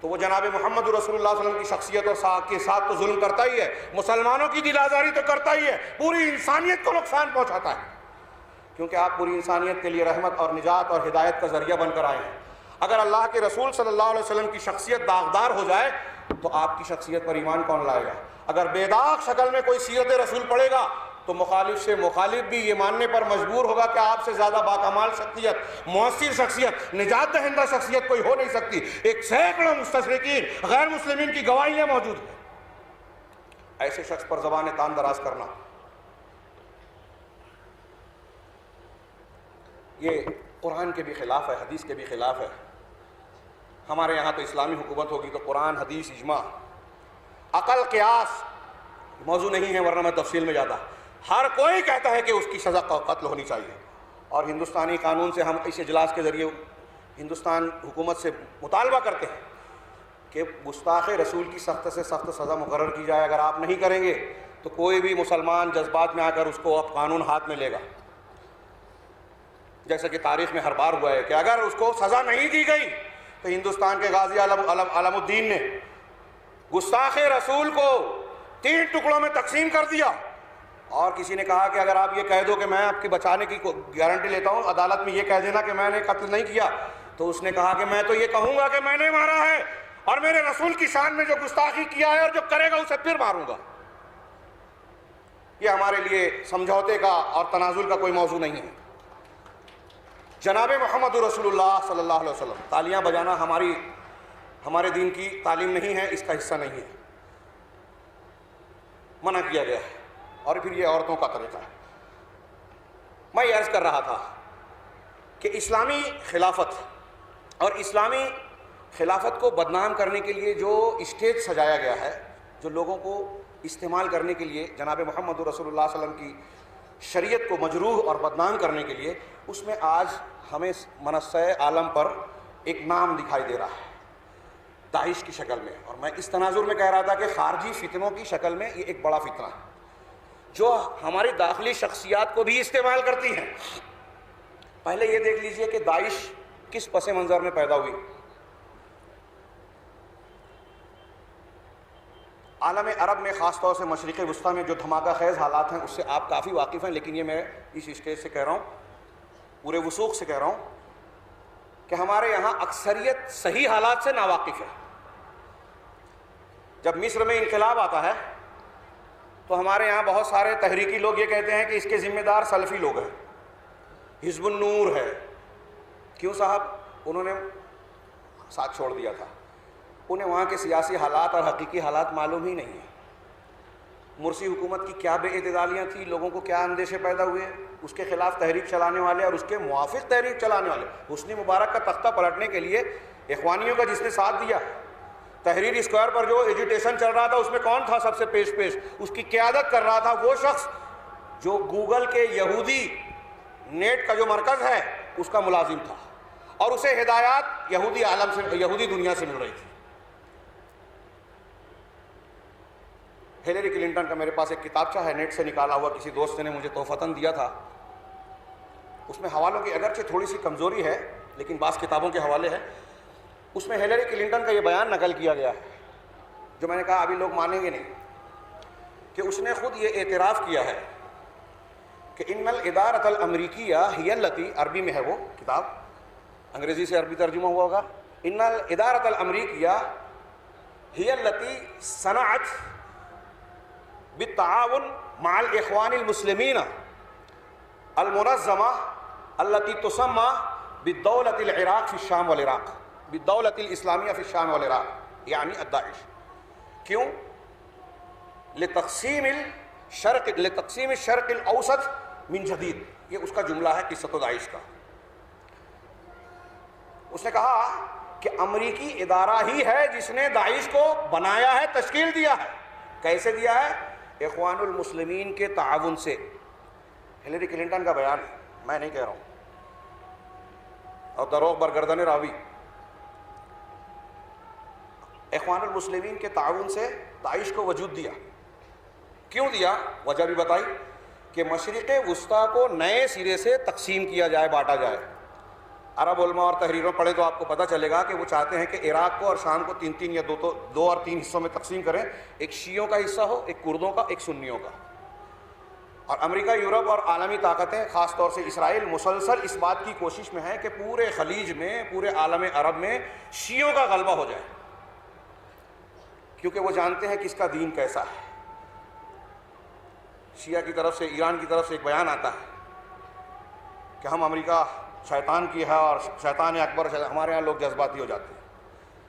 [SPEAKER 2] تو وہ جناب محمد رسول اللہ صلی اللہ علیہ وسلم کی شخصیت اور کے ساتھ تو ظلم کرتا ہی ہے، مسلمانوں کی دل آزاری تو کرتا ہی ہے، پوری انسانیت کو نقصان پہنچاتا ہے، کیونکہ آپ پوری انسانیت کے لیے رحمت اور نجات اور ہدایت کا ذریعہ بن کر آئے ہیں۔ اگر اللہ کے رسول صلی اللہ علیہ وسلم کی شخصیت داغدار ہو جائے تو آپ کی شخصیت پر ایمان کون لائے گا؟ اگر بے داغ شکل میں کوئی سیرت رسول پڑھے گا تو مخالف سے مخالف بھی یہ ماننے پر مجبور ہوگا کہ آپ سے زیادہ باکمال شخصیت، مؤثر شخصیت، نجات دہندہ شخصیت کوئی ہو نہیں سکتی۔ ایک سینکڑوں مستشرقین غیر مسلمین کی گواہیاں موجود ہیں۔ ایسے شخص پر زبان تان دراز کرنا یہ قرآن کے بھی خلاف ہے، حدیث کے بھی خلاف ہے۔ ہمارے یہاں تو اسلامی حکومت ہوگی تو قرآن، حدیث، اجماع، عقل، قیاس موضوع نہیں ہے، ورنہ میں تفصیل میں جاتا۔ ہر کوئی کہتا ہے کہ اس کی سزا قتل ہونی چاہیے، اور ہندوستانی قانون سے ہم اس اجلاس کے ذریعے ہندوستان حکومت سے مطالبہ کرتے ہیں کہ گستاخ رسول کی سخت سے سخت سزا مقرر کی جائے۔ اگر آپ نہیں کریں گے تو کوئی بھی مسلمان جذبات میں آ کر اس کو اب قانون ہاتھ میں لے گا، جیسا کہ تاریخ میں ہر بار ہوا ہے کہ اگر اس کو سزا نہیں دی گئی تو ہندوستان کے غازی علم الدین نے گستاخ رسول کو 3 ٹکڑوں میں تقسیم کر دیا، اور کسی نے کہا کہ اگر آپ یہ کہہ دو کہ میں آپ کی بچانے کی گارنٹی لیتا ہوں، عدالت میں یہ کہہ دینا کہ میں نے قتل نہیں کیا، تو اس نے کہا کہ میں تو یہ کہوں گا کہ میں نے مارا ہے، اور میرے رسول کی شان میں جو گستاخی کیا ہے اور جو کرے گا اسے پھر ماروں گا۔ یہ ہمارے لیے سمجھوتے کا اور تنازل کا کوئی موضوع نہیں ہے۔ جناب محمد رسول اللہ صلی اللہ علیہ وسلم، تالیاں بجانا ہمارے دین کی تعلیم نہیں ہے، اس کا حصہ نہیں ہے، منع کیا گیا ہے، اور پھر یہ عورتوں کا طریقہ ہے۔ میں یہ عرض کر رہا تھا کہ اسلامی خلافت اور اسلامی خلافت کو بدنام کرنے کے لیے جو اسٹیج سجایا گیا ہے، جو لوگوں کو استعمال کرنے کے لیے جناب محمد رسول اللہ صلی اللہ علیہ وسلم کی شریعت کو مجروح اور بدنام کرنے کے لیے، اس میں آج ہمیں منصہ عالم پر ایک نام دکھائی دے رہا ہے داعش کی شکل میں، اور میں اس تناظر میں کہہ رہا تھا کہ خارجی فتنوں کی شکل میں یہ ایک بڑا فتنہ ہے جو ہماری داخلی شخصیات کو بھی استعمال کرتی ہیں۔ پہلے یہ دیکھ لیجئے کہ داعش کس پس منظر میں پیدا ہوئی۔ عالم عرب میں، خاص طور سے مشرق وسطیٰ میں جو دھماکہ خیز حالات ہیں اس سے آپ کافی واقف ہیں، لیکن یہ میں اس اسٹیج سے کہہ رہا ہوں، پورے وثوق سے کہہ رہا ہوں کہ ہمارے یہاں اکثریت صحیح حالات سے ناواقف ہے۔ جب مصر میں انقلاب آتا ہے تو ہمارے یہاں بہت سارے تحریکی لوگ یہ کہتے ہیں کہ اس کے ذمہ دار سلفی لوگ ہیں، حزب النور ہے. کیوں صاحب؟ انہوں نے ساتھ چھوڑ دیا تھا، انہیں وہاں کے سیاسی حالات اور حقیقی حالات معلوم ہی نہیں ہیں. مرسی حکومت کی کیا بے اعتدالیاں تھیں، لوگوں کو کیا اندیشے پیدا ہوئے، اس کے خلاف تحریک چلانے والے اور اس کے موافق تحریک چلانے والے. حسنی مبارک کا تختہ پلٹنے کے لیے اخوانیوں کا جس نے ساتھ دیا، تحریر اسکوائر پر جو ایجیٹیشن چل رہا تھا اس میں کون تھا سب سے پیش؟ اس کی قیادت کر رہا تھا وہ شخص جو گوگل کے یہودی نیٹ کا جو مرکز ہے اس کا ملازم تھا، اور اسے ہدایات یہودی عالم سے، یہودی دنیا سے مل رہی تھی. ہیلری کلنٹن کا میرے پاس ایک کتابچہ ہے، نیٹ سے نکالا ہوا، کسی دوست نے مجھے تحفتاً دیا تھا. اس میں حوالوں کی اگرچہ تھوڑی سی کمزوری ہے لیکن بعض کتابوں کے حوالے ہیں. اس میں ہیلری کلنٹن کا یہ بیان نقل کیا گیا ہے جو میں نے کہا ابھی لوگ مانیں گے نہیں، کہ اس نے خود یہ اعتراف کیا ہے کہ ان الادارۃ الامریکیہ ہی التی، عربی میں ہے وہ کتاب، انگریزی سے عربی ترجمہ ہوا ہوگا، ان الادارۃ الامریکیہ ہی التی صنعت بالتعاون مع الاخوان المسلمین المنظمہ التي تسمى بالدولة العراق في الشام والعراق، بالدولة الاسلامیہ في الشام والعراق، یعنی الداعش. کیوں؟ لتقسیم الشرق الاوسط من جدید، یہ اس کا جملہ ہے قصۃ داعش کا. اس نے کہا کہ امریکی ادارہ ہی ہے جس نے داعش کو بنایا ہے، تشکیل دیا ہے. کیسے دیا ہے؟ اخوان المسلمین کے تعاون سے. ہیلری کلنٹن کا بیان ہے، میں نہیں کہہ رہا ہوں، اور دروغ برگردن راوی. اخوان المسلمین کے تعاون سے داعش کو وجود دیا. کیوں دیا؟ وجہ بھی بتائی کہ مشرق وسطیٰ کو نئے سرے سے تقسیم کیا جائے، بانٹا جائے. عرب علماء اور تحریروں پڑھے تو آپ کو پتہ چلے گا کہ وہ چاہتے ہیں کہ عراق کو اور شام کو تین یا دو اور تین حصوں میں تقسیم کریں، ایک شیعوں کا حصہ ہو، ایک کردوں کا، ایک سنیوں کا. اور امریکہ، یورپ اور عالمی طاقتیں خاص طور سے اسرائیل مسلسل اس بات کی کوشش میں ہیں کہ پورے خلیج میں، پورے عالم عرب میں شیعوں کا غلبہ ہو جائے، کیونکہ وہ جانتے ہیں کہ اس کا دین کیسا ہے. شیعہ کی طرف سے، ایران کی طرف سے ایک بیان آتا ہے کہ ہم امریکہ شیطان کی ہے اور شیطان اکبر. ہمارے ہاں لوگ جذباتی ہو جاتے ہیں،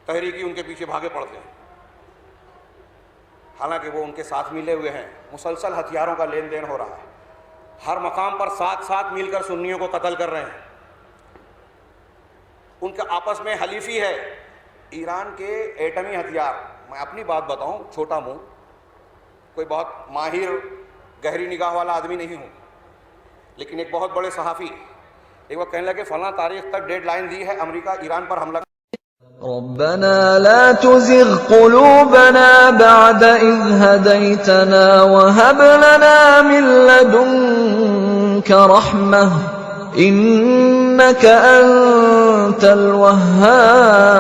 [SPEAKER 2] تحریکی ان کے پیچھے بھاگے پڑتے ہیں، حالانکہ وہ ان کے ساتھ ملے ہوئے ہیں. مسلسل ہتھیاروں کا لین دین ہو رہا ہے، ہر مقام پر ساتھ مل کر سنیوں کو قتل کر رہے ہیں. ان کا آپس میں حلیفی ہے. ایران کے ایٹمی ہتھیار، میں اپنی بات بتاؤں، چھوٹا منہ، کوئی بہت ماہر گہری نگاہ والا آدمی نہیں ہوں، لیکن ایک بہت بڑے صحافی ایک وقت کہنے لگے فلاں تاریخ تک ڈیڈ لائن دی ہے امریکہ ایران پر حملہ.
[SPEAKER 1] ربنا لا تزغ قلوبنا بعد إذ هديتنا وهب لنا من لدنك رحمة إنك أنت الوهاب.